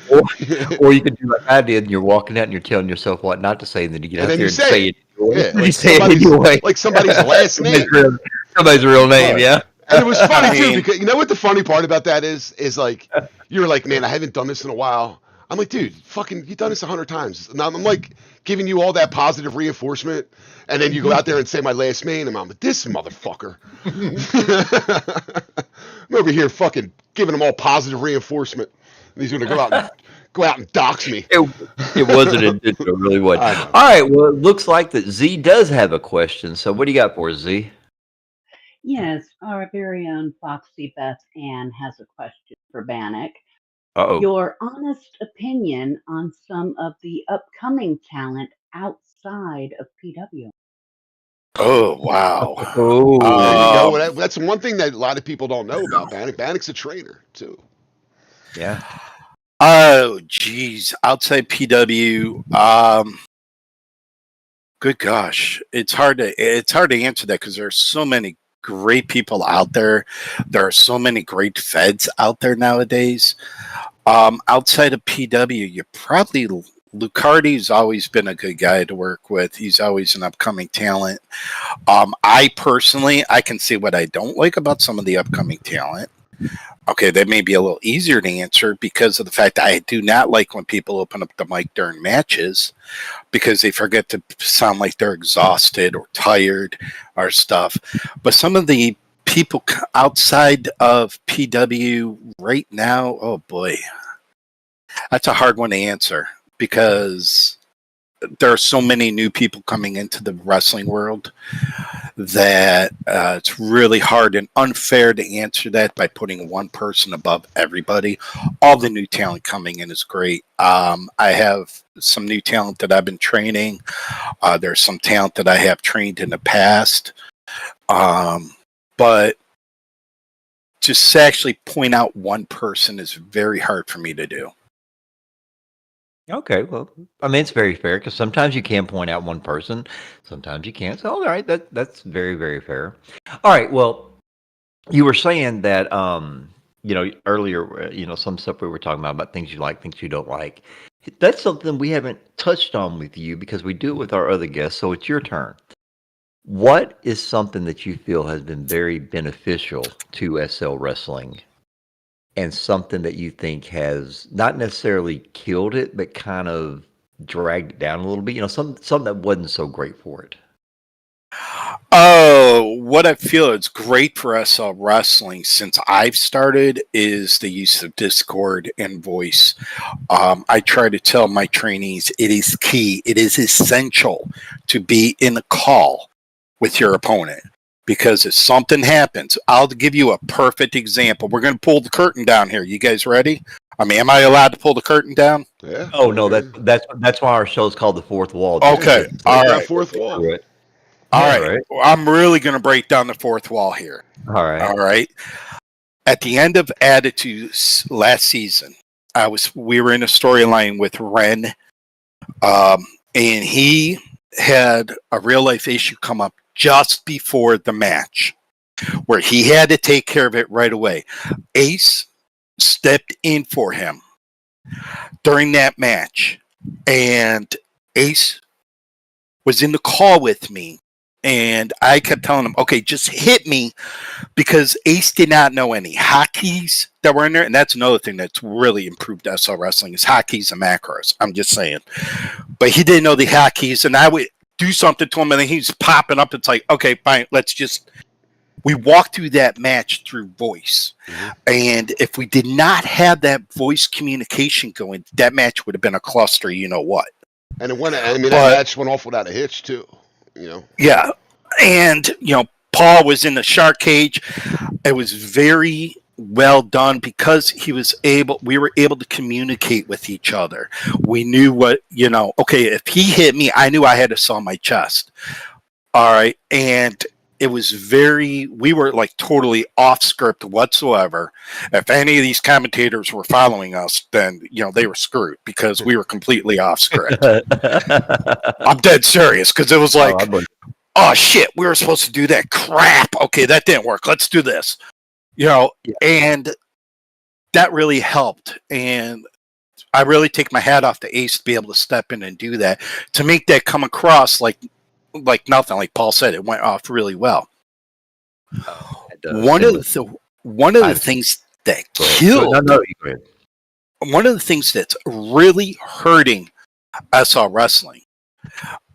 Or you can do like I did, and you're walking out and you're telling yourself what not to say, and then you get out there and say it. Yeah, like you say it anyway. Like somebody's last name. Somebody's real name, yeah. And it was funny, too, because you know what the funny part about that is like, you're like, man, I haven't done this in a while. I'm like, dude, fucking, you've done this 100 times. Now I'm like giving you all that positive reinforcement, and then you go out there and say my last name, and I'm like, this motherfucker. I'm over here fucking giving him all positive reinforcement. And he's going to go out and dox me. It wasn't intentional, really was. All right, well, it looks like that Z does have a question. So what do you got for us, Z? Yes, our very own Foxy Beth Ann has a question for Bannock. Uh-oh. Your honest opinion on some of the upcoming talent outside of PW. Oh, wow. Oh, there you go. That's one thing that a lot of people don't know about Bannock. Bannock's a trainer, too. Yeah. Oh, geez. Outside PW, good gosh. It's hard to answer that because there's so many great people out there. There are so many great feds out there nowadays. Outside of PW, you probably Lucardi's always been a good guy to work with. He's always an upcoming talent. I personally, I can see what I don't like about some of the upcoming talent. Okay, that may be a little easier to answer because of the fact that I do not like when people open up the mic during matches because they forget to sound like they're exhausted or tired or stuff. But some of the people outside of PW right now, oh boy, that's a hard one to answer because there are so many new people coming into the wrestling world that it's really hard and unfair to answer that by putting one person above everybody. All the new talent coming in is great. I have some new talent that I've been training. There's some talent that I have trained in the past. But just actually point out one person is very hard for me to do. Okay, well, I mean, it's very fair because sometimes you can point out one person, sometimes you can't. So, all right, that's very, very fair. All right, well, you were saying that, earlier, some stuff we were talking about things you like, things you don't like. That's something we haven't touched on with you because we do it with our other guests. So it's your turn. What is something that you feel has been very beneficial to SL Wrestling? And something that you think has not necessarily killed it, but kind of dragged it down a little bit. Something that wasn't so great for it. Oh, what I feel is great for SL Wrestling since I've started is the use of Discord and voice. I try to tell my trainees it is key. It is essential to be in a call with your opponent. Because if something happens, I'll give you a perfect example. We're going to pull the curtain down here. You guys ready? I mean, am I allowed to pull the curtain down? Yeah. Oh no, that's why our show's called the Fourth Wall. Okay. Just All Break that right. fourth wall. through it. All Yeah, right. Well, I'm really going to break down the fourth wall here. All right. All right. At the end of Attitudes last season, we were in a storyline with Ren, and he had a real life issue come up just before the match where he had to take care of it right away. Ace stepped in for him during that match, and Ace was in the call with me, and I kept telling him, okay, just hit me, because Ace did not know any hotkeys that were in there. And that's another thing that's really improved SL Wrestling is hotkeys and macros. I'm just saying. But he didn't know the hotkeys, and I would do something to him, and then he's popping up. It's like, okay, fine, we walked through that match through voice. Mm-hmm. And if we did not have that voice communication going, that match would have been a cluster, you know what. And that match went off without a hitch too, you know. Yeah. And, Paul was in the shark cage. It was very well done because we were able to communicate with each other. We knew what, okay, if he hit me, I knew I had to sell my chest. All right. And it was we were like totally off script whatsoever. If any of these commentators were following us, then, they were screwed because we were completely off script. I'm dead serious because it was like, oh shit, we were supposed to do that. Crap. Okay, that didn't work. Let's do this. And that really helped. And I really take my hat off to Ace to be able to step in and do that, to make that come across like nothing. Like Paul said, it went off really well. One of the things that killed, one of the things that's really hurting SL Wrestling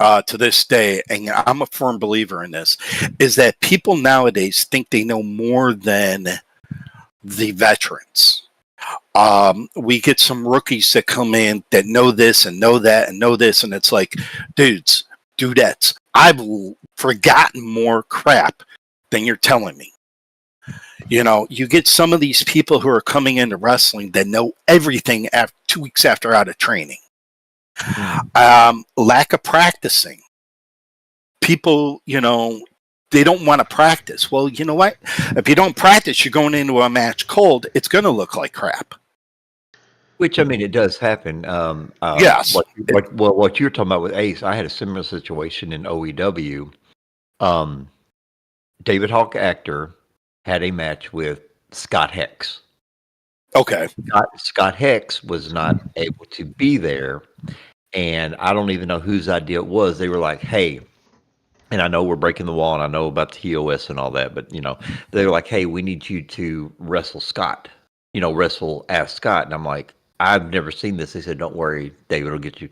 to this day, and I'm a firm believer in this, is that people nowadays think they know more than the veterans. We get some rookies that come in that know this and know that and know this, and it's like, dudettes, I've forgotten more crap than you're telling me. You get some of these people who are coming into wrestling that know everything 2 weeks after out of training. Lack of practicing. People, they don't want to practice. Well, you know what? If you don't practice, you're going into a match cold. It's going to look like crap. Which, I mean, it does happen. Yes. What you're talking about with Ace, I had a similar situation in OEW. David Hawk Actor had a match with Scott Hex. Okay. Scott Hex was not able to be there, and I don't even know whose idea it was. They were like, hey, and I know we're breaking the wall, and I know about the TOS and all that, but, they were like, hey, we need you to wrestle Scott, ask Scott. And I'm like, I've never seen this. They said, don't worry, David will get you.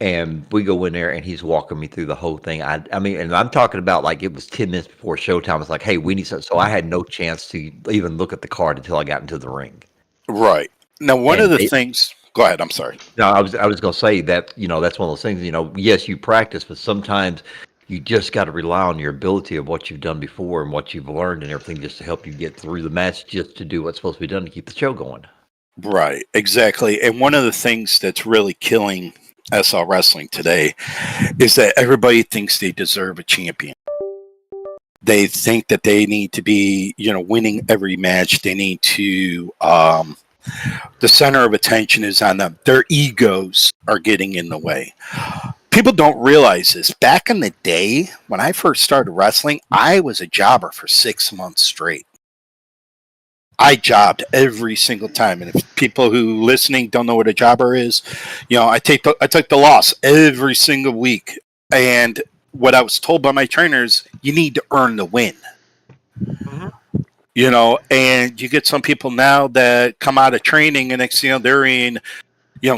And we go in there, and he's walking me through the whole thing. I mean, and I'm talking about like it was 10 minutes before showtime. It's like, hey, we need something. So I had no chance to even look at the card until I got into the ring. Right. Now, one of the things. Go ahead. I'm sorry. No, I was going to say that, that's one of those things, yes, you practice, but sometimes you just got to rely on your ability of what you've done before and what you've learned and everything just to help you get through the match, just to do what's supposed to be done to keep the show going. Right. Exactly. And one of the things that's really killing SL Wrestling today is that everybody thinks they deserve a champion. They think that they need to be, winning every match. They need to, the center of attention is on them. Their egos are getting in the way. People don't realize this. Back in the day, when I first started wrestling, I was a jobber for 6 months straight. I jobbed every single time. And if people who listening don't know what a jobber is, I took the loss every single week. And what I was told by my trainers, you need to earn the win. Mm-hmm. And you get some people now that come out of training and they're in,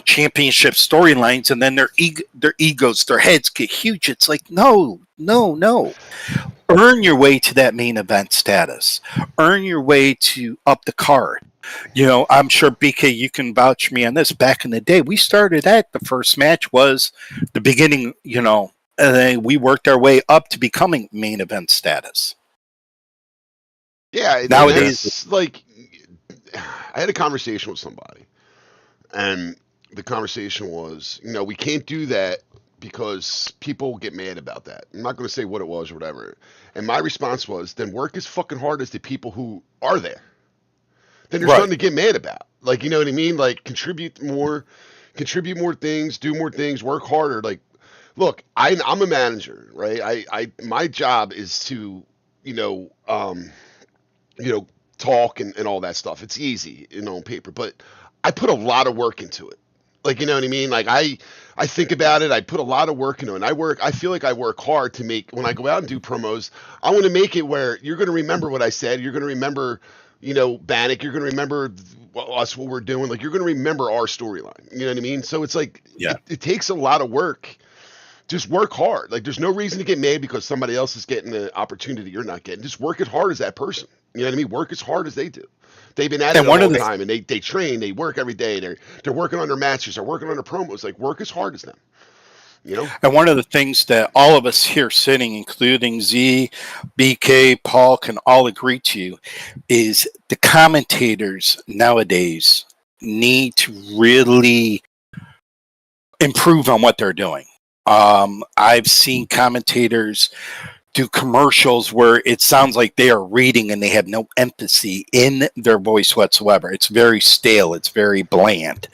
championship storylines, and then their egos, their heads get huge. It's like, no. Earn your way to that main event status. Earn your way to up the card. I'm sure, BK, you can vouch me on this. Back in the day, we started at the first match was the beginning, and then we worked our way up to becoming main event status. Yeah, nowadays, like, I had a conversation with somebody, and the conversation was, we can't do that because people get mad about that. I'm not going to say what it was or whatever. And my response was, then work as fucking hard as the people who are there. Then there's nothing to get mad about. Like, you know what I mean? Like, contribute more things, do more things, work harder. Like, look, I'm a manager, right? My job is to, talk and all that stuff. It's easy, on paper, but I put a lot of work into it. Like, you know what I mean? Like, I think about it. I put a lot of work into it. And I feel like I work hard to make, when I go out and do promos, I want to make it where you're going to remember what I said. You're going to remember, Bannock. You're going to remember us, what we're doing. Like, you're going to remember our storyline. You know what I mean? So it's like, it takes a lot of work. Just work hard. Like, there's no reason to get mad because somebody else is getting the opportunity you're not getting. Just work as hard as that person. You know what I mean? Work as hard as they do. They've been at it a long time, and they train, they work every day. They're working on their matches, they're working on their promos. Like, work as hard as them. And one of the things that all of us here sitting, including Z, BK, Paul, can all agree to is the commentators nowadays need to really improve on what they're doing. I've seen commentators do commercials where it sounds like they are reading and they have no empathy in their voice whatsoever. It's very stale. It's very bland.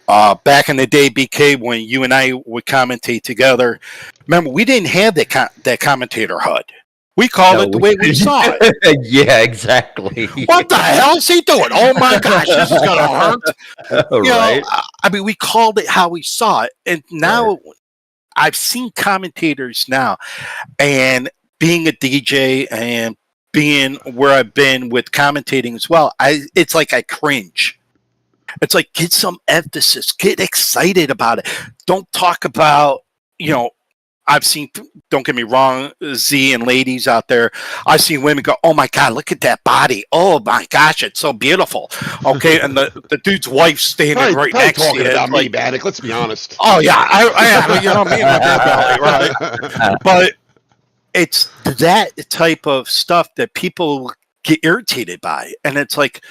Back in the day, BK, when you and I would commentate together, remember, we didn't have that commentator HUD. We called it the way we saw it. Yeah, exactly. What the hell is he doing? Oh my gosh, this is going to hurt. Right. I mean, we called it how we saw it. And now I've seen commentators now, and being a DJ and being where I've been with commentating as well, it's like I cringe. It's like, get some emphasis, get excited about it. Don't talk about, I've seen, don't get me wrong, Z and ladies out there, I've seen women go, oh my God, look at that body. Oh my gosh, it's so beautiful. Okay, and the dude's wife standing right next to you. Talking about me, Bannock, let's be honest. Oh yeah, I me and my belly, right? But it's that type of stuff that people get irritated by. And it's like,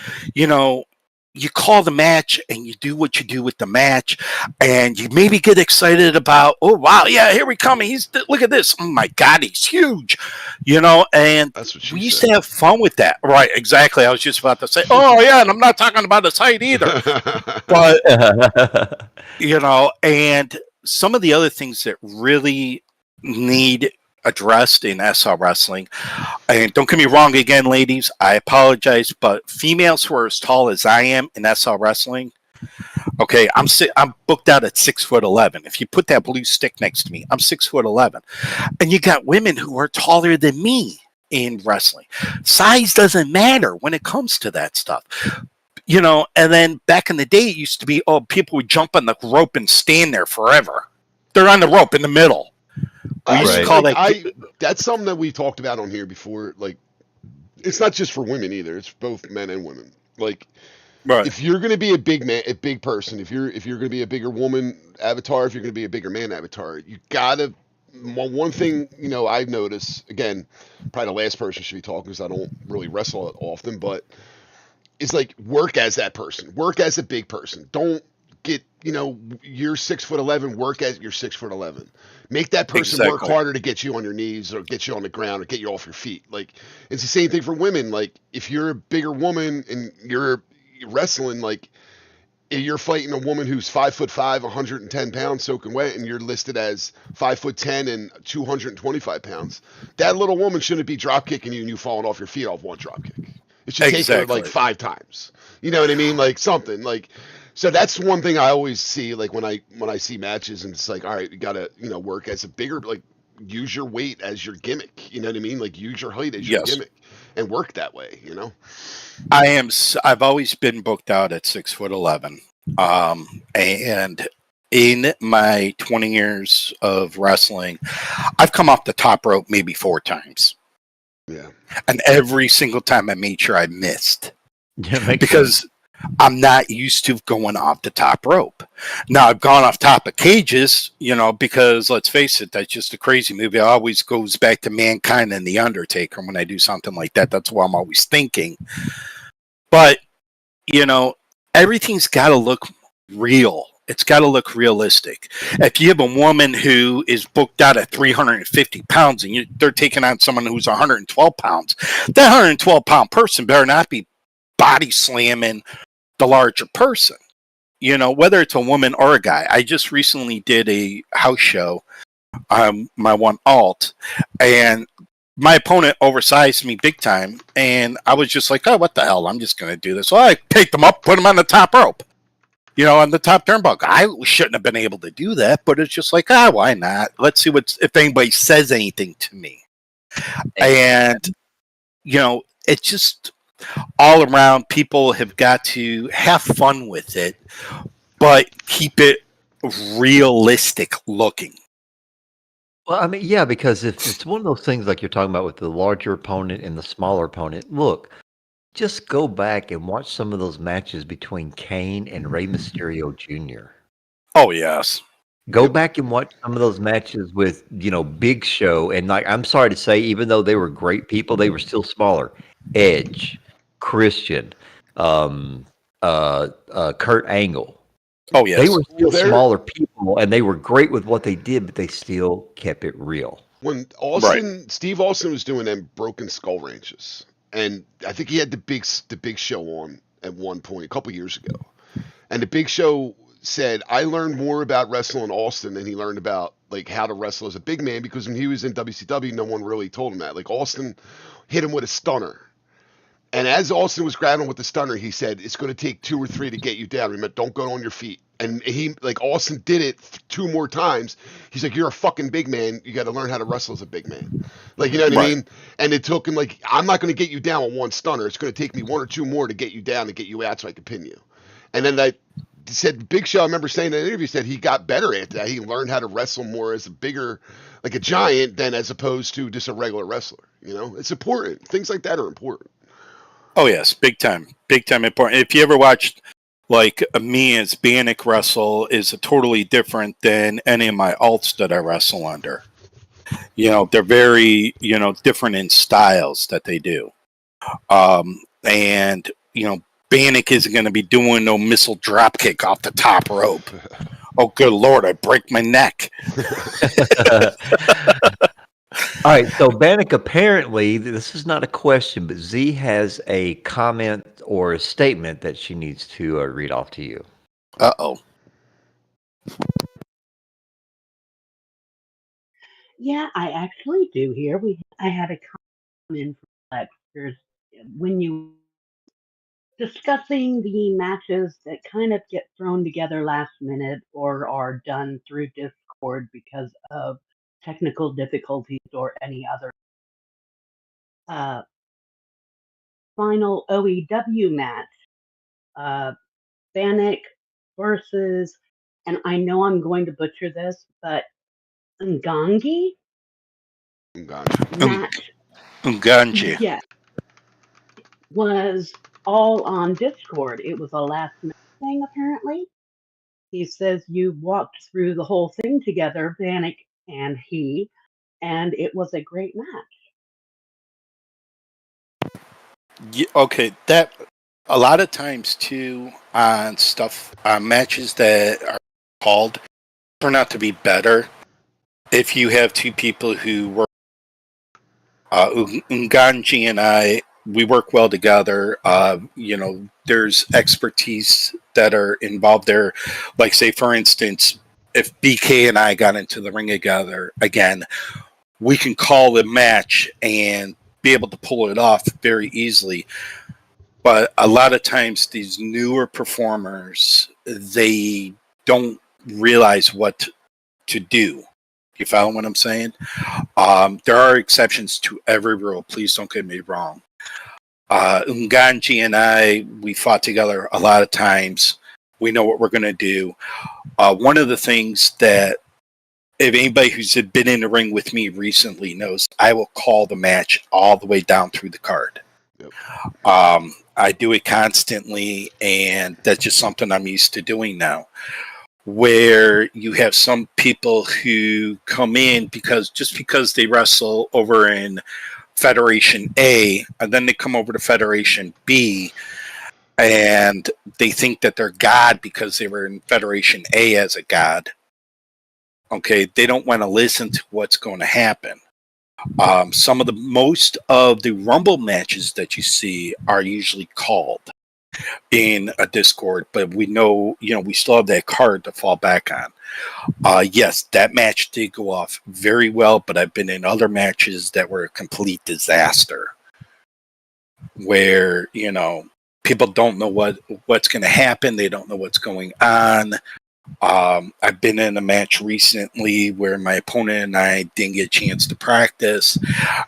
you call the match and you do what you do with the match, and you maybe get excited about, oh wow, yeah, here we come. Look at this. Oh my God, he's huge. And we used to have fun with that. Right, exactly. I was just about to say, oh yeah, and I'm not talking about his height either. But and some of the other things that really need addressed in SR wrestling, and don't get me wrong again, ladies, I apologize, but females who are as tall as I am in SR wrestling, okay, I'm booked out at 6'11". If you put that blue stick next to me, I'm 6'11", and you got women who are taller than me in wrestling. Size doesn't matter when it comes to that stuff. And then back in the day, it used to be, people would jump on the rope and stand there forever. They're on the rope in the middle. We used to call that's something that we talked about on here before. Like, it's not just for women either; it's both men and women. Like, if you're going to be a big person, if you're going to be a bigger woman avatar, if you're going to be a bigger man avatar, you gotta. One thing I've noticed, again, probably the last person should be talking because I don't really wrestle often, but it's like, work as that person, work as a big person. Don't get you're 6'11", work as you're 6'11". Make that person work harder to get you on your knees or get you on the ground or get you off your feet. Like, it's the same thing for women. Like, if you're a bigger woman and you're wrestling, like, if you're fighting a woman who's 5'5", 110 pounds soaking wet, and you're listed as 5'10" and 225 pounds, that little woman shouldn't be drop kicking you and you falling off your feet off one drop kick. It should take her like 5 times. You know what I mean? Like, something like. So that's one thing I always see, like, when I see matches, and it's like, all right, you gotta work as a bigger, like, use your weight as your gimmick. You know what I mean? Like, use your height as your gimmick and work that way. I've always been booked out at 6'11", and in my 20 years of wrestling, I've come off the top rope maybe 4 times. Yeah, and every single time I made sure I missed, because I'm not used to going off the top rope. Now, I've gone off top of cages, because let's face it, that's just a crazy movie. It always goes back to Mankind and The Undertaker when I do something like that. That's what I'm always thinking. But, everything's got to look real. It's got to look realistic. If you have a woman who is booked out at 350 pounds and they're taking on someone who's 112 pounds, that 112-pound person better not be body slamming the larger person. You know, whether it's a woman or a guy. I just recently did a house show, my one alt, and my opponent oversized me big time, and I was just like, oh, what the hell? I'm just going to do this. So I picked him up, put him on the top rope. You know, on the top turnbuckle. I shouldn't have been able to do that, but it's just like, why not? Let's see if anybody says anything to me. And, you know, it's just all around, people have got to have fun with it, but keep it realistic looking. Well, I mean, yeah, because if it's one of those things like you're talking about with the larger opponent and the smaller opponent, look, just go back and watch some of those matches between Kane and Rey Mysterio Jr. Oh, yes. Go back and watch some of those matches with, Big Show. And like, I'm sorry to say, even though they were great people, they were still smaller. Edge, Christian, Kurt Angle. Oh, yes. They were still smaller people, and they were great with what they did, but they still kept it real. When Steve Austin was doing them Broken Skull ranches, and I think he had the big show on at one point a couple years ago, and the Big Show said, I learned more about wrestling Austin than he learned about like how to wrestle as a big man, because when he was in WCW, no one really told him that. Like Austin hit him with a stunner. And as Austin was grabbing with the stunner, he said, it's going to take 2 or 3 to get you down. Remember, don't go on your feet. And he, like, Austin did it 2 more times. He's like, you're a fucking big man. You got to learn how to wrestle as a big man. Like, you know what I mean? And it took him, like, I'm not going to get you down with one stunner. It's going to take me 1 or 2 more to get you down and get you out so I can pin you. And then I said, Big Show, I remember saying in an interview, said he got better at that. He learned how to wrestle more as a bigger, like a giant, than as opposed to just a regular wrestler. You know, it's important. Things like that are important. Oh, yes, big time important. If you ever watched, like, me as Bannock wrestle is totally different than any of my alts that I wrestle under. You know, they're very, different in styles that they do. And, Bannock isn't going to be doing no missile drop kick off the top rope. Oh, good Lord, I break my neck. All right, so Bannock, apparently, this is not a question, but Z has a comment or a statement that she needs to read off to you. Uh-oh. Yeah, I actually do here. I had a comment from Lexter's when you discussing the matches that kind of get thrown together last minute or are done through Discord because of technical difficulties or any other. Final OEW match, Bannock versus, and I know I'm going to butcher this, but Nganji match. Nganji. Yeah, was all on Discord. It was a last minute thing, apparently. He says you walked through the whole thing together, Bannock and he, and it was a great match. Yeah, okay, that a lot of times too on matches that are called turn out to be better if you have 2 people who work. Nganji and we work well together. There's expertise that are involved there. Like, say, for instance, if BK and I got into the ring together again, we can call the match and be able to pull it off very easily. But a lot of times these newer performers, they don't realize what to do. You follow what I'm saying? There are exceptions to every rule. Please don't get me wrong. Nganji and we fought together a lot of times. We know what we're going to do. One of the things that, if anybody who's been in the ring with me recently knows, I will call the match all the way down through the card. Yep. I do it constantly, and that's just something I'm used to doing now. Where you have some people who come in because they wrestle over in Federation A, and then they come over to Federation B, and they think that they're God because they were in Federation A as a God. Okay, they don't want to listen to what's going to happen. Most of the Rumble matches that you see are usually called in a Discord, but we know, we still have that card to fall back on. Yes, that match did go off very well, but I've been in other matches that were a complete disaster where, people don't know what's going to happen. They don't know what's going on. I've been in a match recently where my opponent and I didn't get a chance to practice,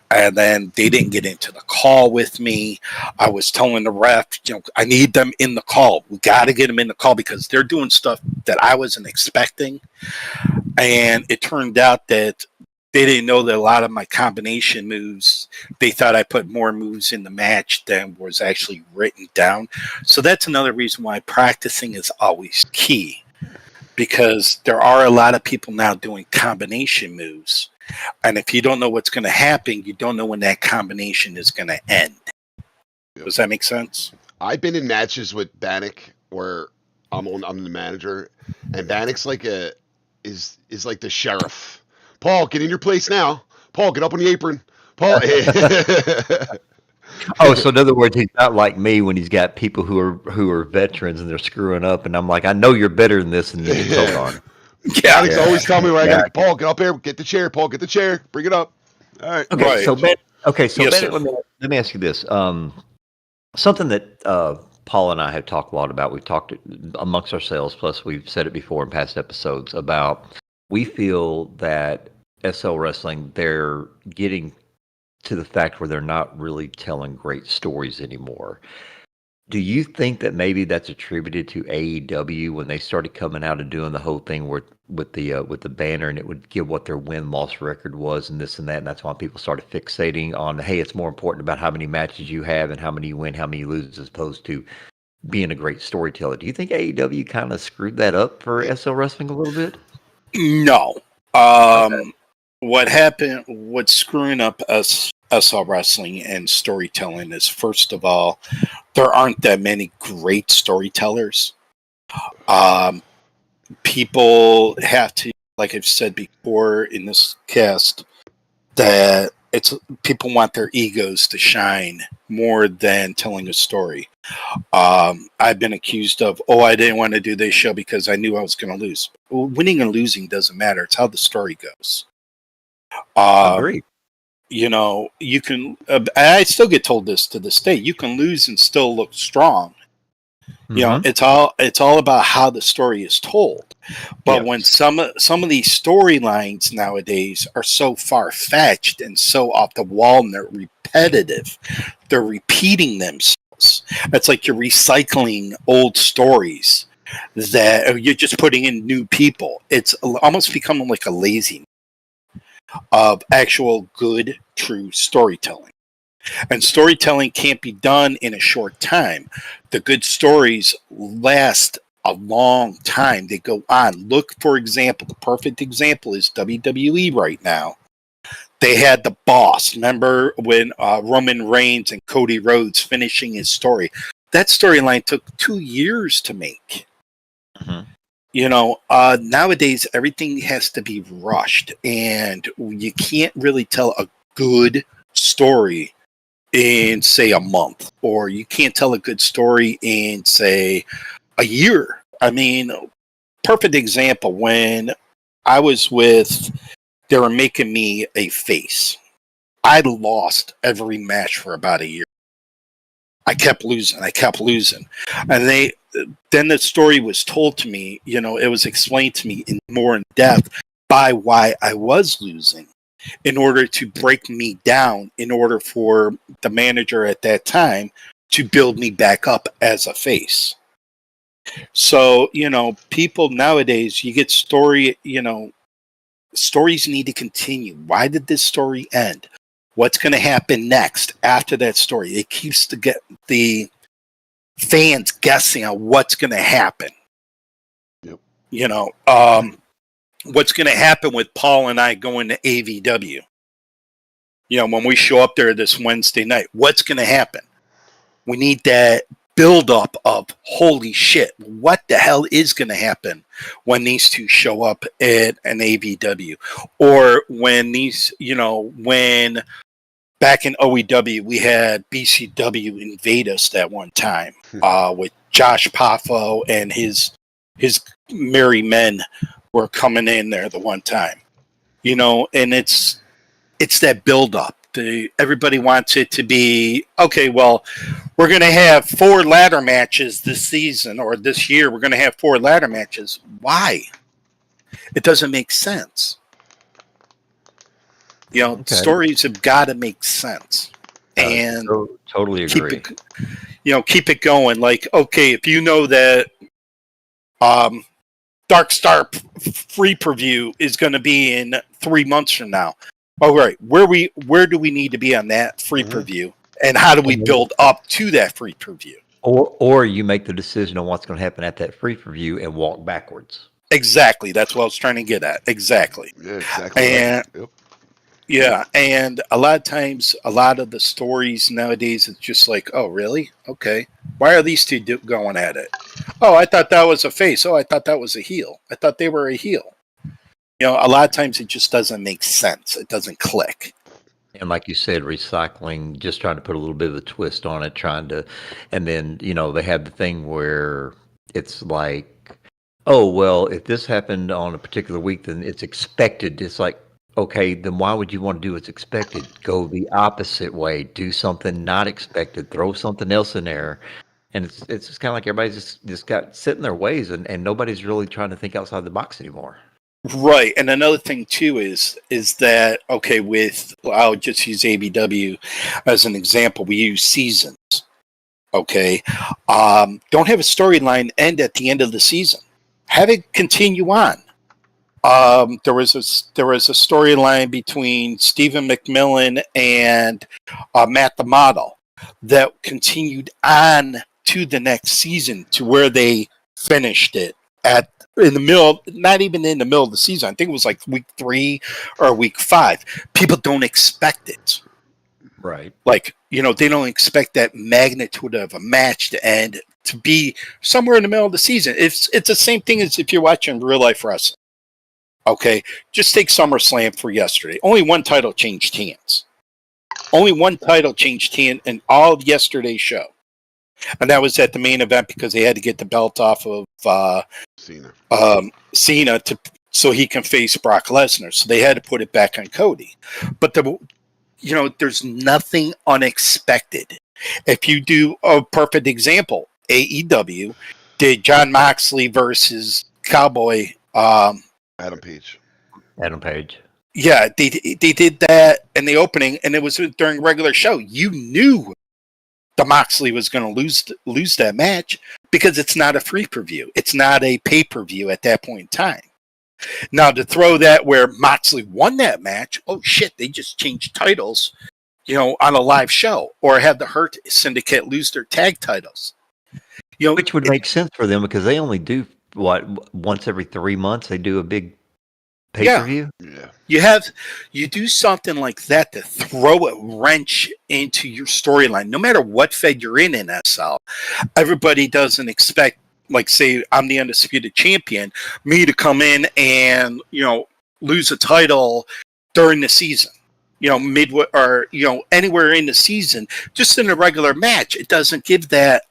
and then they didn't get into the call with me. I was telling the ref, I need them in the call. We got to get them in the call because they're doing stuff that I wasn't expecting. And it turned out that they didn't know that a lot of my combination moves, they thought I put more moves in the match than was actually written down. So that's another reason why practicing is always key. Because there are a lot of people now doing combination moves. And if you don't know what's going to happen, you don't know when that combination is going to end. Does that make sense? I've been in matches with Bannock where I'm the manager, and Bannock's like is like the sheriff. Paul, get in your place now. Paul, get up on the apron. Paul. Oh, so in other words, he's not like me when he's got people who are veterans and they're screwing up, and I'm like, I know you're better than this, and you hold on. Bannock's always telling me where I got to, Paul, get up here, get the chair. Paul, get the chair, bring it up. All right. Okay, right. so Yes, Bennett, let me ask you this. Something that Paul and I have talked a lot about. We've talked amongst ourselves, plus we've said it before in past episodes about we feel that SL Wrestling, they're getting to the fact where they're not really telling great stories anymore. Do you think that maybe that's attributed to AEW when they started coming out and doing the whole thing with the banner, and it would give what their win-loss record was and this and that, and that's why people started fixating on, hey, it's more important about how many matches you have and how many you win, how many you lose, as opposed to being a great storyteller. Do you think AEW kind of screwed that up for SL Wrestling a little bit? No. Okay. What happened, what's screwing up SL Wrestling and storytelling is, first of all, there aren't that many great storytellers. People have to, like I've said before in this cast, that people want their egos to shine more than telling a story. I've been accused of, I didn't want to do this show because I knew I was going to lose. Well, winning and losing doesn't matter. It's how the story goes. Agreed. You can. I still get told this to this day. You can lose and still look strong. Mm-hmm. It's all about how the story is told. But when some of these storylines nowadays are so far fetched and so off the wall and they're repetitive, they're repeating themselves. It's like you're recycling old stories that you're just putting in new people. It's almost becoming like a lazy of actual good, true storytelling. And storytelling can't be done in a short time. The good stories last a long time. They go on. Look, for example, the perfect example is WWE right now. They had The Boss. Remember when Roman Reigns and Cody Rhodes finishing his story? That storyline took 2 years to make. Mm-hmm. Nowadays everything has to be rushed, and you can't really tell a good story in, say, a month, or you can't tell a good story in, say, a year. I mean, perfect example, when I was they were making me a face. I lost every match for about a year. I kept losing. And then the story was told to me, it was explained to me more in depth by why I was losing, in order to break me down, in order for the manager at that time to build me back up as a face. So, people nowadays, you get stories need to continue. Why did this story end? What's going to happen next after that story? It keeps the fans guessing on what's going to happen. Yep. What's going to happen with Paul and I going to AVW? When we show up there this Wednesday night, what's going to happen? We need that buildup of holy shit, what the hell is going to happen when these two show up at an AVW, or when these, when back in OEW we had BCW invade us that one time with Josh Poffo and his merry men were coming in there the one time, and it's that buildup. Everybody wants it to be, okay, well, we're going to have 4 ladder matches this season or this year. We're going to have 4 ladder matches. Why? It doesn't make sense. Stories have got to make sense. And totally agree. Keep it going. Like, okay, if you know that Dark Star free preview is going to be in 3 months from now. All right, where do we need to be on that free preview, and how do we build up to that free preview? Or you make the decision on what's going to happen at that free preview and walk backwards. Exactly, that's what I was trying to get at. Exactly. Yeah, exactly. And right. Yep. yeah, and a lot of times, a lot of the stories nowadays, it's just like, oh, really? Okay, why are these two going at it? Oh, I thought that was a face. Oh, I thought that was a heel. I thought they were a heel. A lot of times it just doesn't make sense. It doesn't click. And like you said, recycling, just trying to put a little bit of a twist on it, and then, they have the thing where it's like, oh, well, if this happened on a particular week, then it's expected. It's like, okay, then why would you want to do what's expected? Go the opposite way, do something not expected, throw something else in there. And it's just kind of like everybody's just got set in their ways, and nobody's really trying to think outside the box anymore. Right, and another thing too is that, okay, I'll just use ABW as an example. We use seasons. Okay, don't have a storyline end at the end of the season. Have it continue on. There was a storyline between Stephen McMillan and Matt the Model that continued on to the next season, to where they finished it in the middle, not even in the middle of the season. I think it was like week 3 or week 5. People don't expect it. Right. Like, they don't expect that magnitude of a match to end, to be somewhere in the middle of the season. It's the same thing as if you're watching real life wrestling. Okay, just take SummerSlam for yesterday. Only one title changed hands. Only one title changed hands in all of yesterday's show. And that was at the main event, because they had to get the belt off of Cena so he can face Brock Lesnar. So they had to put it back on Cody. But there's nothing unexpected. If you do a perfect example, AEW did John Moxley versus Cowboy Adam Page. Yeah, they did that in the opening, and it was during regular show. You knew the Moxley was going to lose that match, because it's not a free preview. It's not a pay-per-view at that point in time. Now, to throw that where Moxley won that match, oh shit, they just changed titles, on a live show, or had the Hurt Syndicate lose their tag titles. Which would make sense for them, because they only do, once every 3 months, they do a big pay-per-view? Yeah. You do something like that to throw a wrench into your storyline. No matter what fed you're in SL, everybody doesn't expect, like, say, I'm the Undisputed Champion, me to come in and, lose a title during the season. Midway, or, anywhere in the season, just in a regular match. It doesn't give that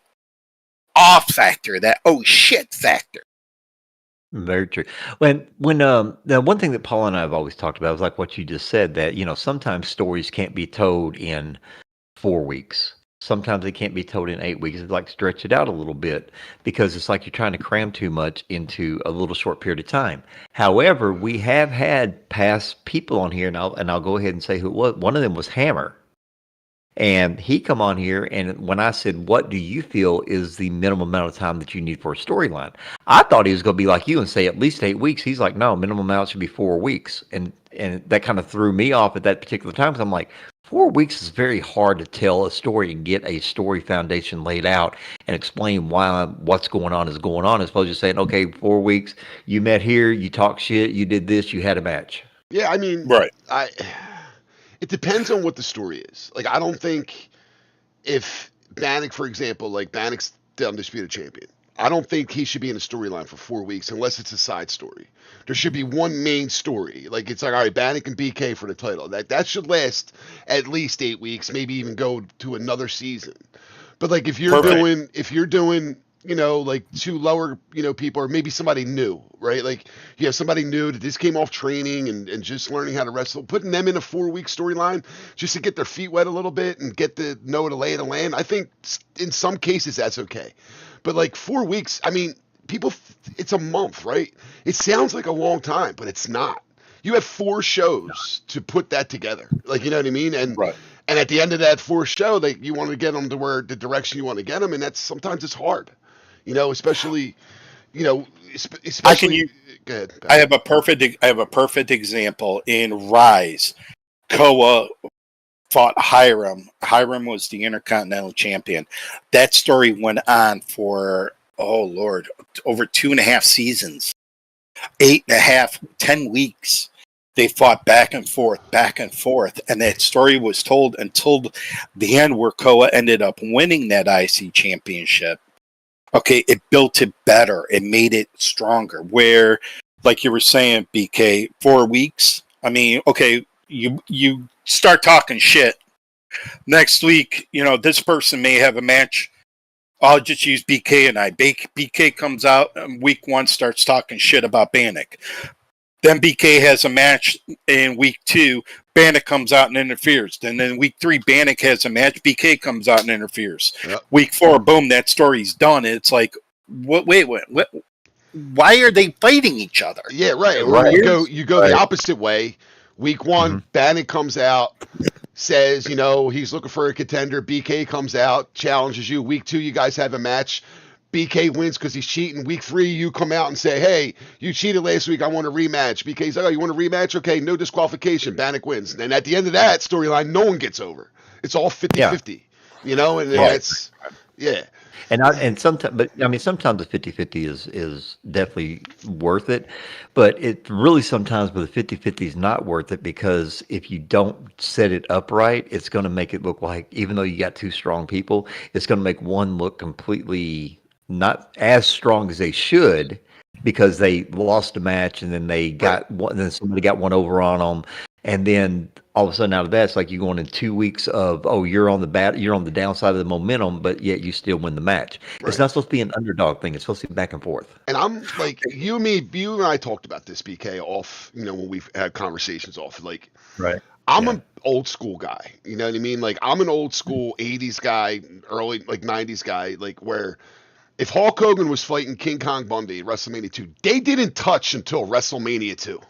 off factor, that oh shit factor. Very true. When the one thing that Paul and I have always talked about was like what you just said, that sometimes stories can't be told in 4 weeks. Sometimes they can't be told in 8 weeks. It's like stretch it out a little bit, because it's like you're trying to cram too much into a little short period of time. However, we have had past people on here, and I'll go ahead and say who it was. One of them was Hammer. And he come on here, and when I said, what do you feel is the minimum amount of time that you need for a storyline? I thought he was going to be like you and say at least 8 weeks. He's like, no, minimum amount should be 4 weeks. And that kind of threw me off at that particular time, because I'm like, 4 weeks is very hard to tell a story and get a story foundation laid out and explain why what's going on is going on, as opposed to saying, okay, 4 weeks, you met here, you talked shit, you did this, you had a match. Yeah, I mean, right. It depends on what the story is. Like, I don't think if Bannock, for example, like Bannock's the undisputed champion. I don't think he should be in a storyline for 4 weeks unless it's a side story. There should be one main story. Like it's like, all right, Bannock and BK for the title. That should last at least 8 weeks, maybe even go to another season. But like if you're doing, you know, like two lower, you know, people or maybe somebody new, right? Like you have somebody new that just came off training and just learning how to wrestle, putting them in a 4-week storyline just to get their feet wet a little bit and get to know the lay of the land. I think in some cases that's okay. But like 4 weeks, I mean, people, it's a month, right? It sounds like a long time, but it's not. You have 4 shows to put that together. Like, you know what I mean? And and at the end of that 4th show, like you want to get them to where the direction you want to get them, and that's sometimes it's hard. You know, especially, you know, especially. Go ahead. I have a perfect example in Rise. Koa fought Hiram. Hiram was the Intercontinental Champion. That story went on for, oh Lord, over 2.5 seasons, 8.5, 10 weeks. They fought back and forth, and that story was told until the end, where Koa ended up winning that IC championship. Okay, it built it better. It made it stronger. Where, like you were saying, BK, 4 weeks. I mean, okay, you start talking shit. Next week, you know, this person may have a match. I'll just use BK and I. BK comes out week 1, starts talking shit about Bannock. Then BK has a match in week 2. Bannock comes out and interferes. Then in week 3, Bannock has a match. BK comes out and interferes. Yep. Week 4, boom, that story's done. It's like, what? Wait, what? Why are they fighting each other? Yeah, right. Right. You go the opposite way. Week 1, Bannock comes out, says, you know, he's looking for a contender. BK comes out, challenges you. Week 2, you guys have a match. BK wins because he's cheating. Week 3, you come out and say, hey, you cheated last week. I want a rematch. BK's like, oh, you want a rematch? Okay, no disqualification. Bannock wins. And at the end of that storyline, no one gets over. It's all 50-50, you know? And that's, And sometimes, but I mean, sometimes the 50-50 is definitely worth it, but it really sometimes with the 50-50 is not worth it, because if you don't set it up right, it's going to make it look like, even though you got 2 strong people, it's going to make one look completely not as strong as they should, because they lost a match and then they got one, then somebody got one over on them, and then all of a sudden out of that, it's like you're going in 2 weeks of, oh, you're on the downside of the momentum, but yet you still win the match. Right. It's not supposed to be an underdog thing. It's supposed to be back and forth. And I'm like, you and I talked about this, BK, off, you know, when we've had conversations off, like, I'm an old school guy, you know what I mean? Like, I'm an old school 80s guy, early, like 90s guy, like where if Hulk Hogan was fighting King Kong Bundy at WrestleMania 2, they didn't touch until WrestleMania 2.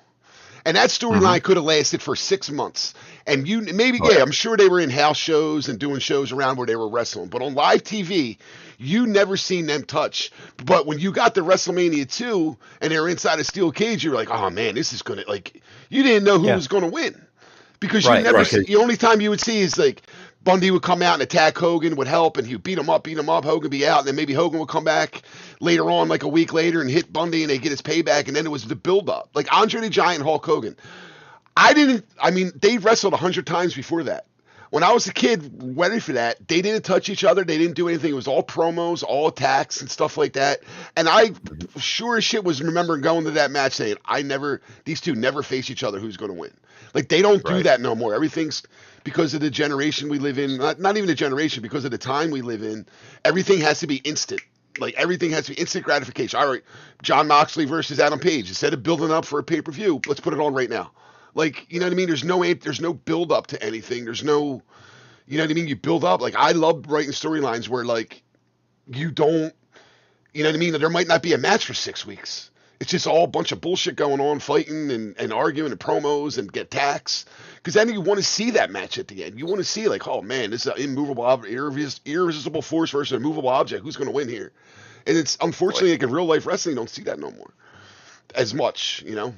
And that storyline could have lasted for 6 months. And I'm sure they were in house shows and doing shows around where they were wrestling. But on live TV, you never seen them touch. But when you got to WrestleMania 2 and they were inside a steel cage, you were like, oh man, this is going to, like, you didn't know who was going to win. Because you never see, the only time you would see is like Bundy would come out and attack Hogan, would help, and he'd beat him up, Hogan would be out, and then maybe Hogan would come back later on, like a week later, and hit Bundy, and they get his payback, and then it was the build-up. Like Andre the Giant and Hulk Hogan. They wrestled 100 times before that. When I was a kid, ready for that, they didn't touch each other, they didn't do anything. It was all promos, all attacks, and stuff like that. And I sure as shit was remembering going to that match saying, these two never face each other, who's going to win? Like, they don't do that no more. Everything's, because of the generation we live in, not even a generation, because of the time we live in, everything has to be instant. Like, everything has to be instant gratification. All right, John Moxley versus Adam Page. Instead of building up for a pay-per-view, let's put it on right now. Like, you know what I mean? There's no build up to anything. There's no, you know what I mean? You build up. Like, I love writing storylines where, like, you don't, you know what I mean? There might not be a match for 6 weeks. It's just all a bunch of bullshit going on, fighting and arguing and promos and get tax. Because then you want to see that match at the end. You want to see, like, oh man, this is an irresistible force versus an immovable object. Who's going to win here? And it's unfortunately, like in real life wrestling, you don't see that no more as much, you know?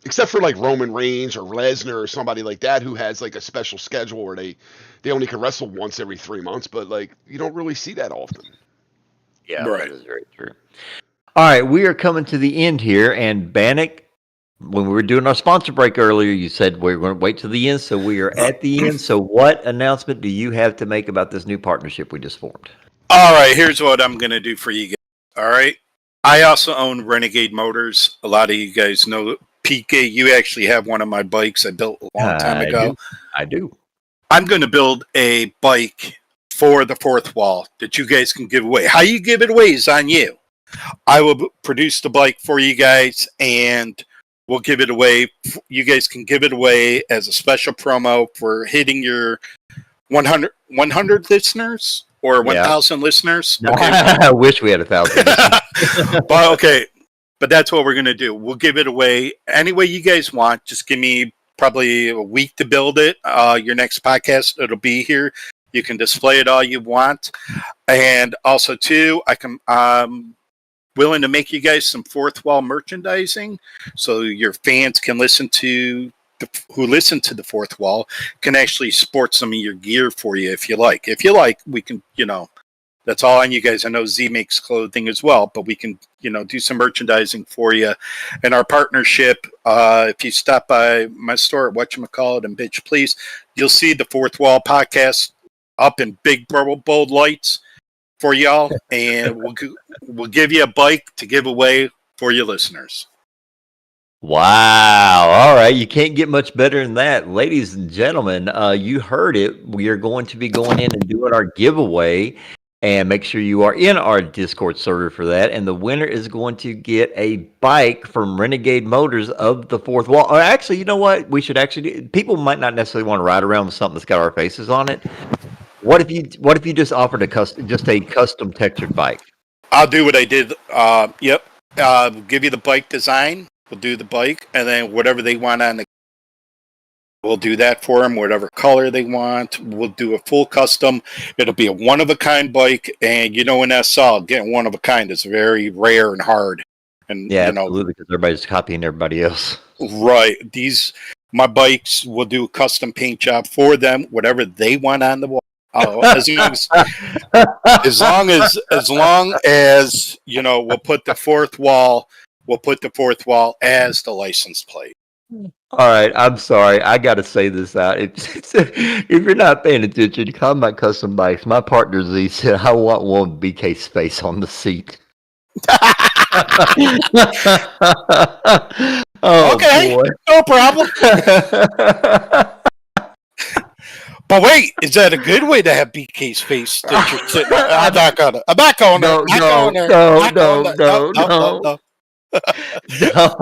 Except for like Roman Reigns or Lesnar or somebody like that who has like a special schedule where they only can wrestle once every 3 months. But like, you don't really see that often. Yeah, that is very true. All right, we are coming to the end here, and Bannock when we were doing our sponsor break earlier, you said we're going to wait till the end, so we are at the end. So what announcement do you have to make about this new partnership we just formed? All right, here's what I'm going to do for you guys. All right. I also own Renegade Motors. A lot of you guys know PK. You actually have one of my bikes I built a long time ago. I do. I'm going to build a bike for the fourth wall that you guys can give away. How you give it away is on you. I will produce the bike for you guys and we'll give it away. You guys can give it away as a special promo for hitting your 100 listeners or 1,000 listeners. Okay. I wish we had 1,000. But okay. But that's what we're going to do. We'll give it away any way you guys want. Just give me probably a week to build it. Your next podcast, it'll be here. You can display it all you want. And also, too, I'm willing to make you guys some fourth wall merchandising so your fans can who listen to the fourth wall can actually sport some of your gear for you if you like. If you like, we can, that's all on you guys. I know Z makes clothing as well, but we can, do some merchandising for you. And our partnership, if you stop by my store at Whatchamacallit and Bitch Please, you'll see the Fourth Wall podcast up in big bold lights for y'all. And we'll give you a bike to give away for your listeners. Wow. All right. You can't get much better than that. Ladies and gentlemen, you heard it. We are going to be going in and doing our giveaway. And make sure you are in our Discord server for that. And the winner is going to get a bike from Renegade Motors of the Fourth Wall. Or actually, you know what? We should actually do. People might not necessarily want to ride around with something that's got our faces on it. What if you just offered a custom textured bike? I'll do what I did. Yep. We'll give you the bike design. We'll do the bike, and then whatever they want on the. We'll do that for them, whatever color they want. We'll do a full custom. It'll be a one-of-a-kind bike, and in SL, getting one-of-a-kind is very rare and hard. And yeah, absolutely, because everybody's copying everybody else. Right. My bikes will do a custom paint job for them, whatever they want on the wall. As long as we'll put the fourth wall. We'll put the fourth wall as the license plate. All right, I'm sorry. I got to say this out. If you're not paying attention, talking about custom bikes, my partner Z said, I want one BK space on the seat. Okay, boy. No problem. But wait, is that a good way to have BK's face that you're sitting on? I'm not going there. No.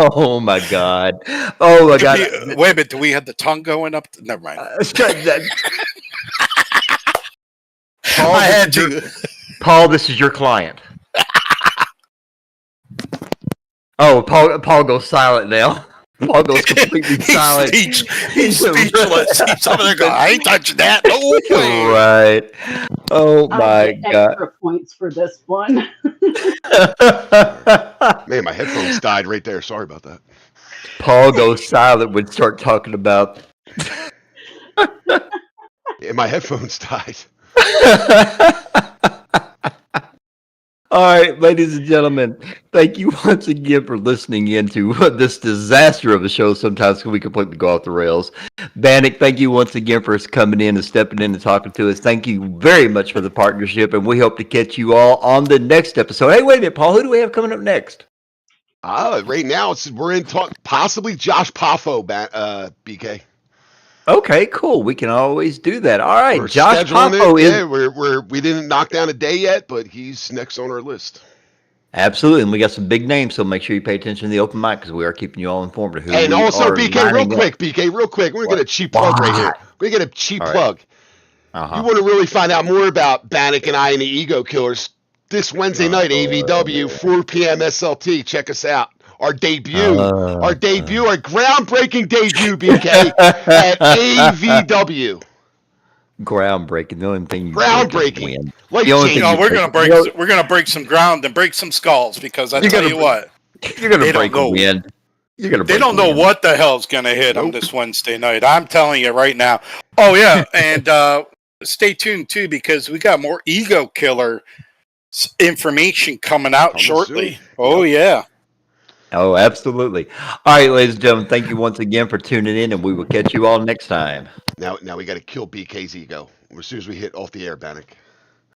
Oh my god! Oh my god! Wait a minute, do we have the tongue going up? Never mind. Paul, I had to. Paul, this is your client. Oh, Paul goes silent now. Paul goes completely silent. He's speechless. He's over there going, I ain't touching that. No way. Right. Oh my god. Extra points for this one. Man, my headphones died right there. Sorry about that. Paul goes silent when start talking about. Yeah, my headphones died. All right, ladies and gentlemen, thank you once again for listening into this disaster of a show. Sometimes we completely go off the rails. Bannock, thank you once again for coming in and stepping in and talking to us. Thank you very much for the partnership, and we hope to catch you all on the next episode. Hey, wait a minute, Paul, who do we have coming up next? Right now, we're in talk, possibly Josh Poffo, BK. Okay, cool. We can always do that. All right, we're Josh Poffo is. Yeah, we didn't knock down a day yet, but he's next on our list. Absolutely, and we got some big names, so make sure you pay attention to the open mic because we are keeping you all informed of who. And also, BK, real quick, we're gonna get a cheap plug right here. We're gonna get a cheap plug. Uh-huh. You want to really find out more about Bannock and I and the Ego Killers? This Wednesday night, AVW, 4 p.m. SLT. Check us out. Our groundbreaking debut, BK, at AVW. Groundbreaking. The only thing groundbreaking. We're gonna break some ground and break some skulls because I tell you what, you're gonna break a wind. They don't know what the hell's gonna hit them this Wednesday night. I'm telling you right now. Oh yeah, and stay tuned too because we got more Ego Killer information coming out shortly. Soon. Oh yeah. Oh, absolutely. All right, ladies and gentlemen, thank you once again for tuning in, and we will catch you all next time. Now we got to kill BK's ego as soon as we hit off the air, Bannock.